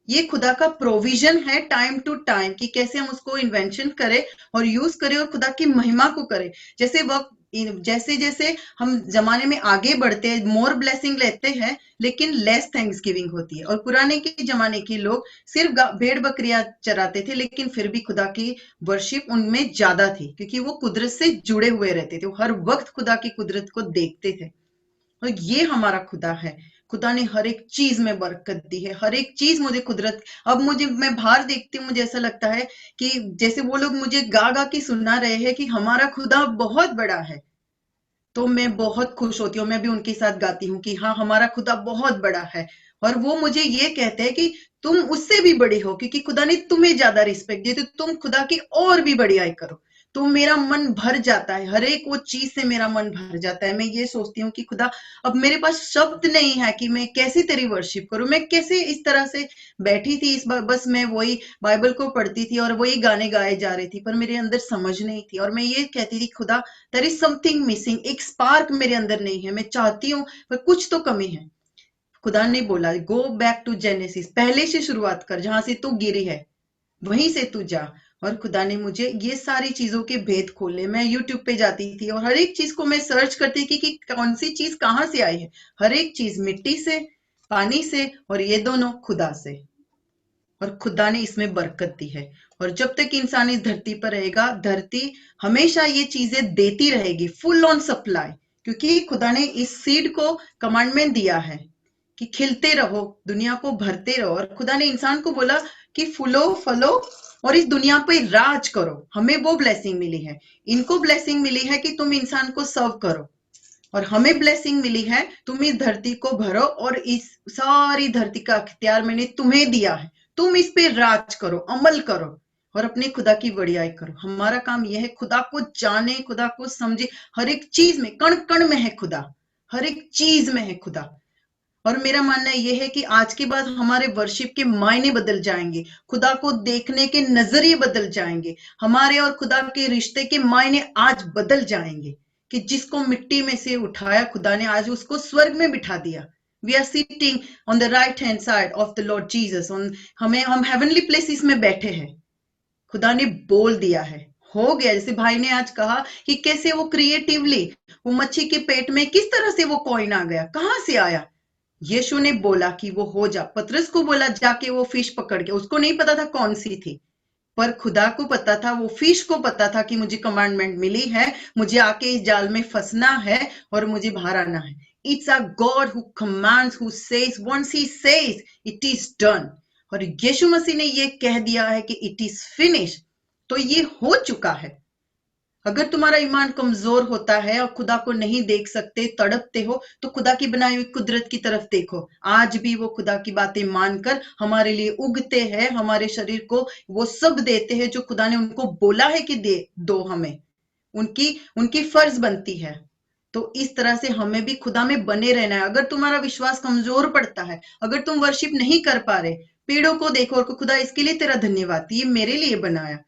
ये खुदा का प्रोविजन है टाइम टू टाइम, कि कैसे हम उसको इन्वेंशन करें और यूज करें और खुदा की महिमा को करें। जैसे वक्त, जैसे जैसे हम जमाने में आगे बढ़ते हैं, मोर ब्लेसिंग लेते हैं, लेकिन लेस थैंक्स गिविंग होती है। और पुराने के जमाने के लोग सिर्फ भेड़ बकरियां चराते थे, लेकिन फिर भी खुदा की वर्शिप उनमें ज्यादा थी, क्योंकि वो कुदरत से जुड़े हुए रहते थे, वो हर वक्त खुदा की कुदरत को देखते थे। और ये हमारा खुदा है। खुदा ने हर एक चीज में बरकत दी है, हर एक चीज मुझे कुदरत। अब मैं बाहर देखती हूँ, मुझे ऐसा लगता है कि जैसे वो लोग मुझे गा गा के सुना रहे हैं कि हमारा खुदा बहुत बड़ा है, तो मैं बहुत खुश होती हूँ। मैं भी उनके साथ गाती हूँ कि हाँ, हमारा खुदा बहुत बड़ा है। और वो मुझे ये कहते हैं कि तुम उससे भी बड़ी हो, क्योंकि खुदा ने तुम्हें ज्यादा रिस्पेक्ट दी, तो तुम खुदा की और भी बड़ाई करो। तो मेरा मन भर जाता है, हर एक वो चीज से मेरा मन भर जाता है। मैं ये सोचती हूँ कि खुदा, अब मेरे पास शब्द नहीं है कि मैं कैसे तेरी वर्शिप करूं, मैं कैसे इस तरह से बैठी थी इस बार, बस मैं वही बाइबल को पढ़ती थी और वही गाने गाए जा रही थी, पर मेरे अंदर समझ नहीं थी। और मैं ये कहती थी, खुदा देयर इज समथिंग मिसिंग, एक स्पार्क मेरे अंदर नहीं है, मैं चाहती हूँ पर कुछ तो कमी है। खुदा ने बोला, गो बैक टू जेनेसिस, पहले से शुरुआत कर, जहां से तू गिरी है वहीं से तू जा। और खुदा ने मुझे ये सारी चीजों के भेद खोले। मैं यूट्यूब पे जाती थी और हर एक चीज को मैं सर्च करती थी कि कौन सी चीज कहाँ से आई है। हर एक चीज मिट्टी से, पानी से, और ये दोनों खुदा से। और खुदा ने इसमें बरकत दी है। और जब तक इंसान इस धरती पर रहेगा, धरती हमेशा ये चीजें देती रहेगी, फुल ऑन सप्लाई, क्योंकि खुदा ने इस सीड को कमांडमेंट दिया है कि खिलते रहो, दुनिया को भरते रहो। और खुदा ने इंसान को बोला कि फूलो फलो और इस दुनिया पे राज करो। हमें वो ब्लेसिंग मिली है। इनको ब्लेसिंग मिली है कि तुम इंसान को सर्व करो, और हमें ब्लेसिंग मिली है तुम इस धरती को भरो, और इस सारी धरती का अख्तियार मैंने तुम्हें दिया है। तुम इस पे राज करो, अमल करो, और अपने खुदा की बड़ाई करो। हमारा काम यह है, खुदा को जाने, खुदा को समझे। हर एक चीज में, कण कण में है खुदा, हर एक चीज में है खुदा। और मेरा मानना यह है कि आज के बाद हमारे वर्शिप के मायने बदल जाएंगे, खुदा को देखने के नजरिए बदल जाएंगे, हमारे और खुदा के रिश्ते के मायने आज बदल जाएंगे। कि जिसको मिट्टी में से उठाया खुदा ने, आज उसको स्वर्ग में बिठा दिया। We are sitting on the right hand side of the Lord Jesus. हम हेवनली प्लेसेस में बैठे हैं। खुदा ने बोल दिया है, हो गया। जैसे भाई ने आज कहा कि कैसे वो क्रिएटिवली, वो मच्छी के पेट में किस तरह से वो कॉइन आ गया, कहां से आया? यीशु ने बोला कि वो हो जा। पतरस को बोला जाके वो फिश पकड़ के, उसको नहीं पता था कौन सी थी, पर खुदा को पता था, वो फिश को पता था कि मुझे कमांडमेंट मिली है, मुझे आके इस जाल में फंसना है और मुझे बाहर आना है। It's a God who commands, who says, once he says it is done. और यीशु मसीह ने ये कह दिया है कि इट इज फिनिश, तो ये हो चुका है। अगर तुम्हारा ईमान कमजोर होता है और खुदा को नहीं देख सकते, तड़पते हो, तो खुदा की बनाई हुई कुदरत की तरफ देखो। आज भी वो खुदा की बातें मानकर हमारे लिए उगते हैं, हमारे शरीर को वो सब देते हैं जो खुदा ने उनको बोला है कि दे दो। हमें उनकी उनकी फर्ज बनती है। तो इस तरह से हमें भी खुदा में बने रहना है। अगर तुम्हारा विश्वास कमजोर पड़ता है, अगर तुम वर्शिप नहीं कर पा रहे, पेड़ों को देखो और खुदा इसके लिए तेरा धन्यवाद, ये मेरे लिए बनाया।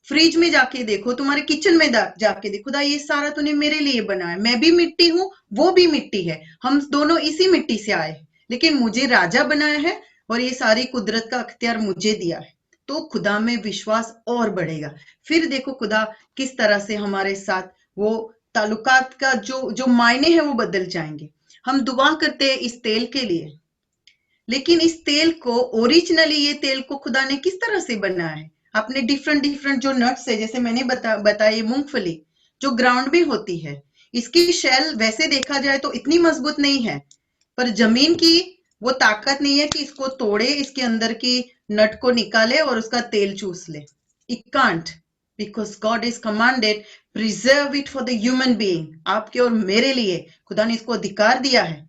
फ्रिज में जाके देखो, तुम्हारे किचन में जाके देखो, खुदा ये सारा तूने मेरे लिए बनाया। मैं भी मिट्टी हूँ, वो भी मिट्टी है, हम दोनों इसी मिट्टी से आए, लेकिन मुझे राजा बनाया है और ये सारी कुदरत का अख्तियार मुझे दिया है। तो खुदा में विश्वास और बढ़ेगा। फिर देखो खुदा किस तरह से हमारे साथ वो ताल्लुकात का जो जो मायने हैं वो बदल जाएंगे। हम दुआ करते हैं इस तेल के लिए, लेकिन इस तेल को ओरिजिनली, ये तेल को खुदा ने किस तरह से बनाया है? आपने डिफरेंट डिफरेंट जो नट्स है, जैसे मैंने बताया मूंगफली जो ग्राउंड में होती है, इसकी शेल वैसे देखा जाए तो इतनी मजबूत नहीं है, पर जमीन की वो ताकत नहीं है कि इसको तोड़े, इसके अंदर की नट को निकाले और उसका तेल चूस ले। It can't, because God is commanded preserve it for the human being. आपके और मेरे लिए खुदा ने इसको अधिकार दिया है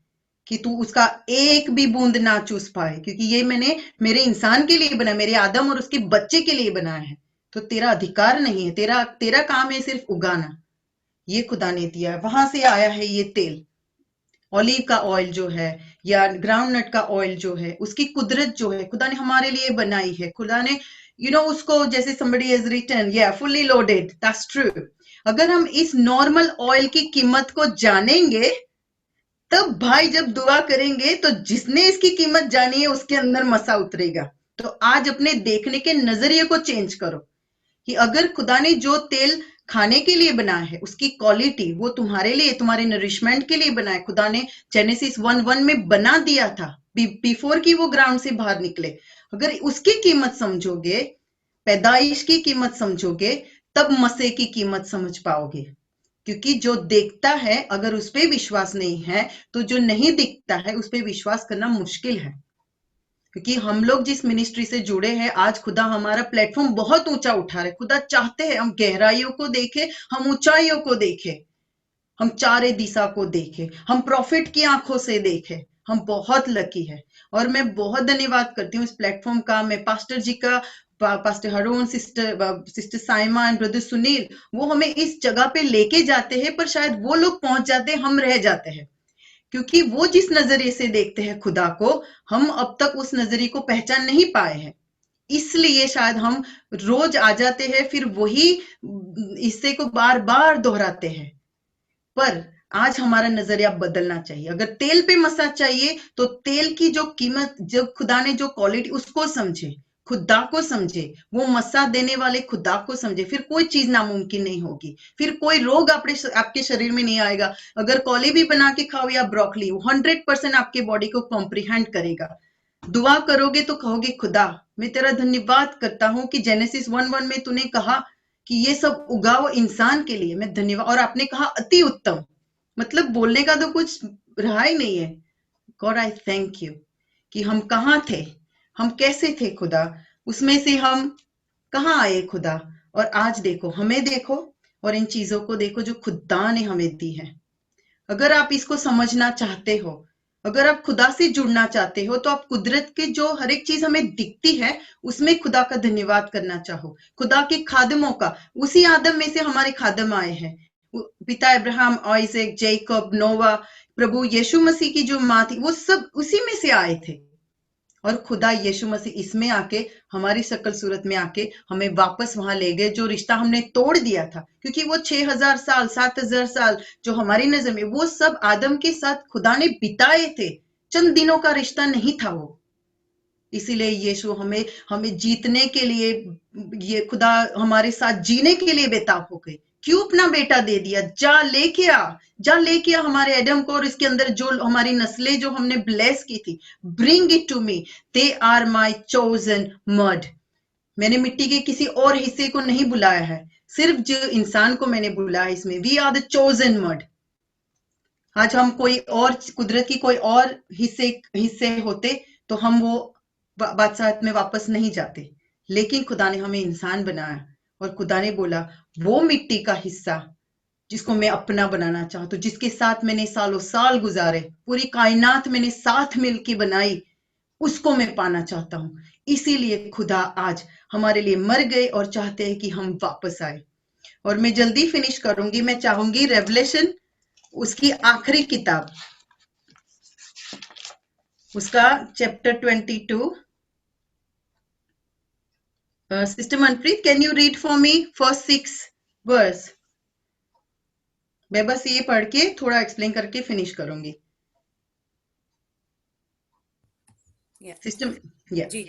कि तू उसका एक भी बूंद ना चूस पाए, क्योंकि ये मैंने मेरे इंसान के लिए बनाया, मेरे आदम और उसके बच्चे के लिए बनाया है। तो तेरा अधिकार नहीं है, तेरा तेरा काम है सिर्फ उगाना। ये खुदा ने दिया है, वहां से आया है ये तेल, ऑलिव का ऑयल जो है या ग्राउंड नट का ऑयल जो है, उसकी कुदरत जो है खुदा ने हमारे लिए बनाई है। खुदा ने उसको जैसे somebody has written, yeah, fully loaded, that's true। अगर हम इस नॉर्मल ऑयल की कीमत को जानेंगे, तब भाई जब दुआ करेंगे तो जिसने इसकी कीमत जानी है उसके अंदर मसा उतरेगा। तो आज अपने देखने के नजरिए को चेंज करो कि अगर खुदा ने जो तेल खाने के लिए बनाया है, उसकी क्वालिटी वो तुम्हारे लिए, तुम्हारे नरिशमेंट के लिए बनाया। खुदा ने जेनेसिस 1:1 में बना दिया था बिफोर कि वो ग्राउंड से बाहर निकले। अगर उसकी कीमत समझोगे, पैदाइश की कीमत समझोगे, तब मसे की कीमत समझ पाओगे। क्योंकि जो देखता है अगर उस पर विश्वास नहीं है, तो जो नहीं दिखता है उस पर विश्वास करना मुश्किल है। क्योंकि हम लोग जिस मिनिस्ट्री से जुड़े हैं, आज खुदा हमारा प्लेटफॉर्म बहुत ऊंचा उठा रहा है। खुदा चाहते हैं हम गहराइयों को देखें, हम ऊंचाइयों को देखें, हम चारे दिशा को देखें, हम प्रॉफिट की आंखों से देखें। हम बहुत लकी है और मैं बहुत धन्यवाद करती हूँ इस प्लेटफॉर्म का। मैं पास्टर जी का, pastor Haroon, sister Saima and brother Sunil, वो हमें इस जगह पे लेके जाते हैं, पर शायद वो लोग पहुंच जाते हैं, हम रह जाते हैं। क्योंकि वो जिस नजरिए से देखते हैं खुदा को, हम अब तक उस नजरिए को पहचान नहीं पाए हैं। इसलिए शायद हम रोज आ जाते हैं, फिर वही हिस्से को बार बार दोहराते हैं। पर आज हमारा नजरिया बदलना चाहिए। अगर तेल पे मसा चाहिए तो तेल की जो कीमत, जो खुदा ने जो क्वालिटी, उसको समझे, खुदा को समझे, वो मसा देने वाले खुदा को समझे, फिर कोई चीज नामुमकिन नहीं होगी। फिर कोई रोग आपके शरीर में नहीं आएगा। अगर कॉली भी बना के खाओ या ब्रोकली, 100% आपके बॉडी को कॉम्प्रिहेंड करेगा। दुआ करोगे तो कहोगे खुदा मैं तेरा धन्यवाद करता हूं कि जेनेसिस 1:1 में तूने कहा कि ये सब उगाओ इंसान के लिए, मैं धन्यवाद। और आपने कहा अति उत्तम, मतलब बोलने का तो कुछ रहा ही नहीं है। गॉड आई थैंक यू कि हम कहाँ थे, हम कैसे थे खुदा, उसमें से हम कहाँ आए खुदा। और आज देखो, हमें देखो और इन चीजों को देखो जो खुदा ने हमें दी है। अगर आप इसको समझना चाहते हो, अगर आप खुदा से जुड़ना चाहते हो, तो आप कुदरत के जो हर एक चीज हमें दिखती है उसमें खुदा का धन्यवाद करना चाहो। खुदा के खादमों का, उसी आदम में से हमारे खादम आए हैं। पिता अब्राहम, आइजैक, जेकब, नोवा, प्रभु यीशु मसीह की जो माँ थी, वो सब उसी में से आए थे। और खुदा यीशु मसीह इसमें आके, हमारी शक्ल सूरत में आके हमें वापस वहां ले गए, जो रिश्ता हमने तोड़ दिया था। क्योंकि वो 6000 साल, 7000 साल जो हमारी नजर में, वो सब आदम के साथ खुदा ने बिताए थे। चंद दिनों का रिश्ता नहीं था वो। इसीलिए यीशु हमें हमें जीतने के लिए, ये खुदा हमारे साथ जीने के लिए बेताब हो गए। क्यों अपना बेटा दे दिया? जा लेके आ, जा लेके आ हमारे एडम को, और इसके अंदर जो हमारी नस्लें जो हमने ब्लेस की थी, bring it to me, they are my chosen mud. मैंने मिट्टी के किसी और हिस्से को नहीं बुलाया है, सिर्फ जो इंसान को मैंने बुलाया इसमें। We are the chosen mud. आज हम कोई और, कुदरत की कोई और हिस्से होते तो हम वो बादशाहत में वापस नहीं जाते। लेकिन खुदा ने हमें इंसान बनाया, और खुदा ने बोला वो मिट्टी का हिस्सा जिसको मैं अपना बनाना चाहता हूँ, जिसके साथ मैंने सालों साल गुजारे, पूरी कायनात मैंने साथ मिलके बनाई, उसको मैं पाना चाहता हूँ। इसीलिए खुदा आज हमारे लिए मर गए और चाहते हैं कि हम वापस आए। और मैं जल्दी फिनिश करूंगी। मैं चाहूंगी रेवलेशन, उसकी आखिरी किताब, उसका chapter 22। Sister Manpreet, can you read for me first 6 verse? मैं बस ये पढ़ के थोड़ा एक्सप्लेन करके फिनिश करूंगी। सिस्टम जी।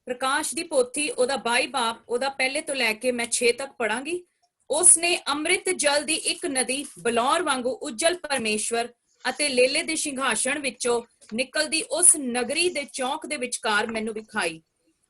प्रकाश ਦੀ ਪੋਥੀ ਉਹਦਾ 22 ਬਾਬ ਉਹਦਾ ਪਹਿਲੇ ਤੋਂ ਲੈ ਕੇ ਮੈਂ 6 ਤੱਕ ਪੜਾਂਗੀ। ਉਸਨੇ ਅੰਮ੍ਰਿਤ ਜਲ ਦੀ ਇੱਕ ਨਦੀ ਬਲੌਰ ਵਾਂਗੂ ਉਜਲ ਪਰਮੇਸ਼ਵਰ ਅਤੇ ਲੇਲੇ ਦੇ ਸਿੰਘਾਸਣ ਵਿੱਚੋਂ ਨਿਕਲਦੀ ਉਸ ਨਗਰੀ ਦੇ ਚੌਂਕ ਦੇ ਵਿਚਕਾਰ ਮੈਨੂੰ ਵਿਖਾਈ।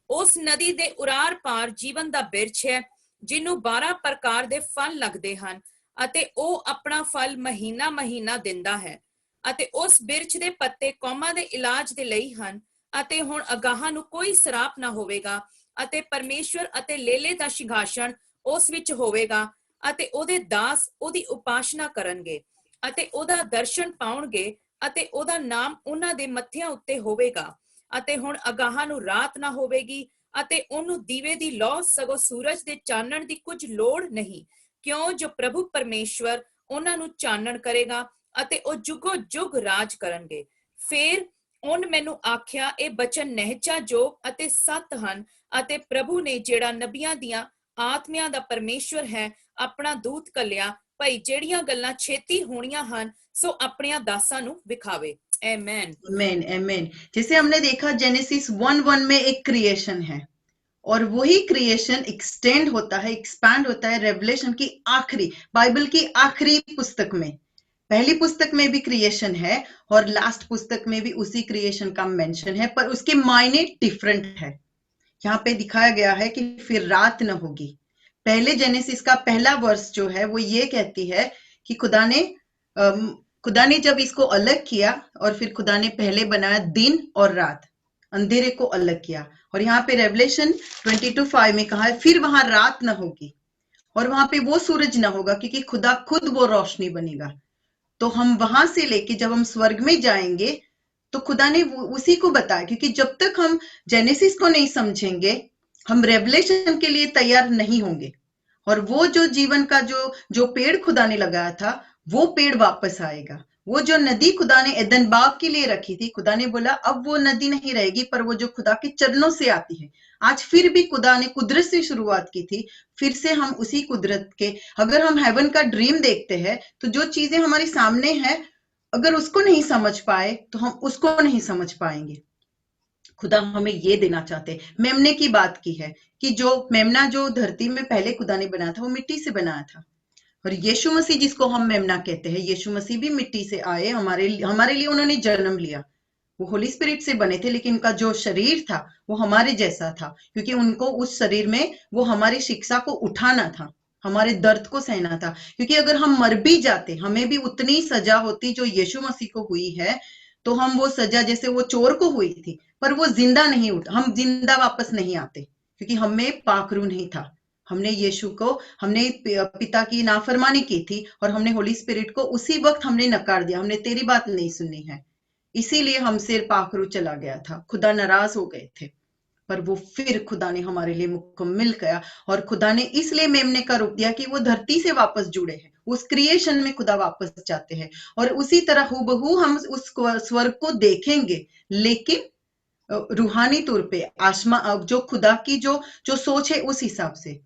ਉਸ ਨਦੀ ਦੇ ਉਰਾਰ ਪਾਰ ਜੀਵਨ ਦਾ ਬਿਰਛ ਹੈ, ਜਿਹਨੂੰ 12 ਪ੍ਰਕਾਰ ਦੇ ਫਲ ਲੱਗਦੇ ਹਨ ਅਤੇ ਉਹ ਆਪਣਾ ਫਲ ਮਹੀਨਾ ਮਹੀਨਾ ਦਿੰਦਾ ਹੈ। ਅਤੇ ਉਸ ਬਿਰਛ ਦੇ ਪੱਤੇ ਕੌਮਾਂ ਦੇ ਇਲਾਜ ਦੇ ਲਈ ਹਨ। ਅਤੇ ਹੁਣ ਅਗਾਹਾਂ ਨੂੰ ਕੋਈ ਸਰਾਪ ਨਾ ਹੋਵੇਗਾ ਅਤੇ ਪਰਮੇਸ਼ਵਰ ਅਤੇ ਲੇਲੇ ਦਾ ਸਿੰਘਾਸਣ ਉਸ ਵਿੱਚ ਹੋਵੇਗਾ ਅਤੇ ਉਹਦੇ ਦਾਸ ਉਹਦੀ ਉਪਾਸਨਾ ਕਰਨਗੇ ਅਤੇ ਉਹਦਾ ਦਰਸ਼ਨ ਪਾਉਣਗੇ ਅਤੇ ਉਹਦਾ ਨਾਮ ਉਹਨਾਂ ਦੇ ਮੱਥਿਆਂ ਉੱਤੇ ਹੋਵੇਗਾ। ਅਤੇ ਹੁਣ ਅਗਾਹਾਂ ਨੂੰ ਰਾਤ ਨਾ ਹੋਵੇਗੀ ਅਤੇ ਉਹਨੂੰ ਦੀਵੇ ਦੀ ਲੌ, ਸਗੋਂ ਸੂਰਜ ਦੇ ਚਾਨਣ ਦੀ ਕੁਝ ਲੋੜ ਨਹੀਂ, ਕਿਉਂ ਜੋ ਪ੍ਰਭੂ ਪਰਮੇਸ਼ਵਰ ਉਹਨਾਂ ਨੂੰ ਚਾਨਣ ਕਰੇਗਾ ਅਤੇ ਉਹ ਜੁਗੋ ਜੁਗ ਰਾਜ ਕਰਨਗੇ। ਫਿਰ ਉਹਨ ਮੈਨੂੰ ਆਖਿਆ, ਇਹ ਬਚਨ ਨਿਹਚਾਯੋਗ ਅਤੇ ਸੱਤ ਹਨ ਅਤੇ ਪ੍ਰਭੂ ਨੇ ਜਿਹੜਾ ਨਬੀਆਂ ਦੀਆਂ ਆਤਮਿਆਂ ਦਾ ਪਰਮੇਸ਼ਵਰ ਹੈ ਆਪਣਾ ਦੂਤ ਕੱਲਿਆ ਭਈ ਜਿਹੜੀਆਂ ਗੱਲਾਂ ਛੇਤੀ ਹੋਣੀਆਂ ਹਨ ਸੋ ਆਪਣੀਆਂ ਦਾਸਾਂ ਨੂੰ ਵਿਖਾਵੇ। आमेन आमेन आमेन। जैसे हमने देखा जेनेसिस 1:1 में एक क्रिएशन है और वही क्रिएशन एक्सटेंड होता है, एक्सपैंड होता है रेवलेशन की आखिरी, बाइबल की आखिरी पुस्तक में। पहली पुस्तक में भी क्रिएशन है और लास्ट पुस्तक में भी उसी क्रिएशन का मेंशन है, पर उसके मायने डिफरेंट है। यहाँ पे दिखाया गया है कि फिर रात न होगी। पहले जेनेसिस का पहला वर्स जो है वो ये कहती है कि खुदा ने जब इसको अलग किया और फिर खुदा ने पहले बनाया दिन और रात, अंधेरे को अलग किया। और यहाँ पे रेवलेशन 22:5 में कहा है फिर वहां रात न होगी और वहां पे वो सूरज न होगा क्योंकि खुदा खुद वो रोशनी बनेगा। तो हम वहां से लेके जब हम स्वर्ग में जाएंगे तो खुदा ने उसी को बताया, क्योंकि जब तक हम जेनेसिस को नहीं समझेंगे हम रेवलेशन के लिए तैयार नहीं होंगे। और वो जो जीवन का जो पेड़ खुदा ने लगाया था वो पेड़ वापस आएगा। वो जो नदी खुदा ने एदन बाग के लिए रखी थी, खुदा ने बोला अब वो नदी नहीं रहेगी, पर वो जो खुदा के चरणों से आती है। आज फिर भी खुदा ने कुदरत से शुरुआत की थी, फिर से हम उसी कुदरत के, अगर हम हेवन का ड्रीम देखते हैं तो जो चीजें हमारे सामने है अगर उसको नहीं समझ पाए तो हम उसको नहीं समझ पाएंगे। खुदा हमें ये देना चाहते हैं। मेमने की बात की है कि जो मेमना जो धरती में पहले खुदा ने बनाया था वो मिट्टी से बनाया था, और यीशु मसीह जिसको हम मेमना कहते हैं, यीशु मसीह भी मिट्टी से आए, हमारे लिए उन्होंने जन्म लिया। वो होली स्पिरिट से बने थे लेकिन उनका जो शरीर था वो हमारे जैसा था, क्योंकि उनको उस शरीर में वो हमारी शिक्षा को उठाना था, हमारे दर्द को सहना था। क्योंकि अगर हम मर भी जाते हमें भी उतनी सजा होती जो यीशु मसीह को हुई है, तो हम वो सजा जैसे वो चोर को हुई थी, पर वो जिंदा नहीं उठा, हम जिंदा वापस नहीं आते क्योंकि हमें पाखरू नहीं था। हमने यीशु को, हमने पिता की नाफरमानी की थी और हमने होली स्पिरिट को उसी वक्त हमने नकार दिया, हमने तेरी बात नहीं सुनी है, इसीलिए हमसे पाखरू चला गया था, खुदा नाराज हो गए थे। पर वो फिर खुदा ने हमारे लिए मुकम्मल किया और खुदा ने इसलिए मेमने का रूप दिया कि वो धरती से वापस जुड़े हैं, उस क्रिएशन में खुदा वापस जाते हैं। और उसी तरह हूबहू हम उस स्वर्ग को देखेंगे, लेकिन रूहानी तौर पे आसमा जो खुदा की जो सोच है उस हिसाब से।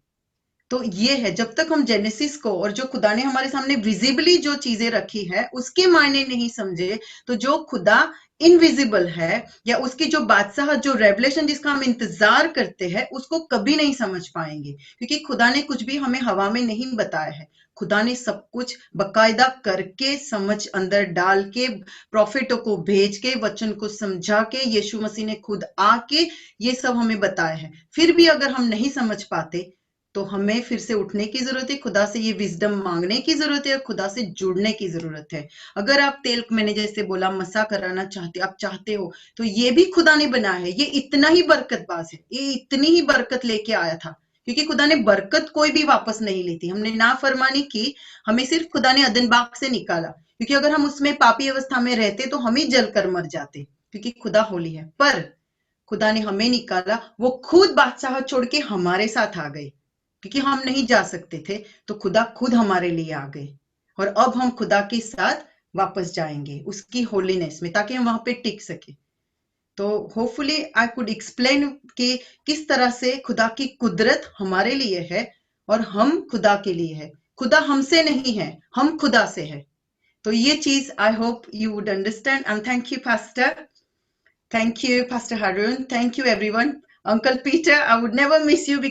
तो ये है, जब तक हम जेनेसिस को और जो खुदा ने हमारे सामने विजिबली जो चीजें रखी है उसके मायने नहीं समझे, तो जो खुदा इनविजिबल है या उसकी जो बादशाह, जो रेवलेशन जिसका हम इंतजार करते हैं, उसको कभी नहीं समझ पाएंगे, क्योंकि खुदा ने कुछ भी हमें हवा में नहीं बताया है। खुदा ने सब कुछ बकायदा करके, समझ अंदर डाल के, प्रॉफिटों को भेज के, वचन को समझा के, यीशु मसीह ने खुद आके ये सब हमें बताया है। फिर भी अगर हम नहीं समझ पाते तो हमें फिर से उठने की जरूरत है, खुदा से ये विजडम मांगने की जरूरत है, खुदा से जुड़ने की जरूरत है। अगर आप तेल, मैंने जैसे बोला, मसा कराना चाहते, आप चाहते हो, तो ये भी खुदा ने बनाया है। ये इतना ही बरकतबाज है, ये इतनी ही बरकत लेके आया था, क्योंकि खुदा ने बरकत कोई भी वापस नहीं ली थी। हमने नाफरमानी की, हमें सिर्फ खुदा ने अदन बाग से निकाला, क्योंकि अगर हम उसमें पापी अवस्था में रहते तो हम ही जलकर मर जाते, क्योंकि खुदा होली है। पर खुदा ने हमें निकाला, वो खुद बादशाह छोड़ के हमारे साथ आ गए, क्योंकि हम नहीं जा सकते थे, तो खुदा खुद हमारे लिए आ गए। और अब हम खुदा के साथ वापस जाएंगे उसकी होलीनेस में, ताकि हम वहां पे टिक सके। तो होपफुली आई कुड एक्सप्लेन कि किस तरह से खुदा की कुदरत हमारे लिए है और हम खुदा के लिए है। खुदा हमसे नहीं है, हम खुदा से है। तो ये चीज I hope you would understand. And thank you pastor, thank you pastor Haroon, thank you everyone. Uncle Peter, I would never miss you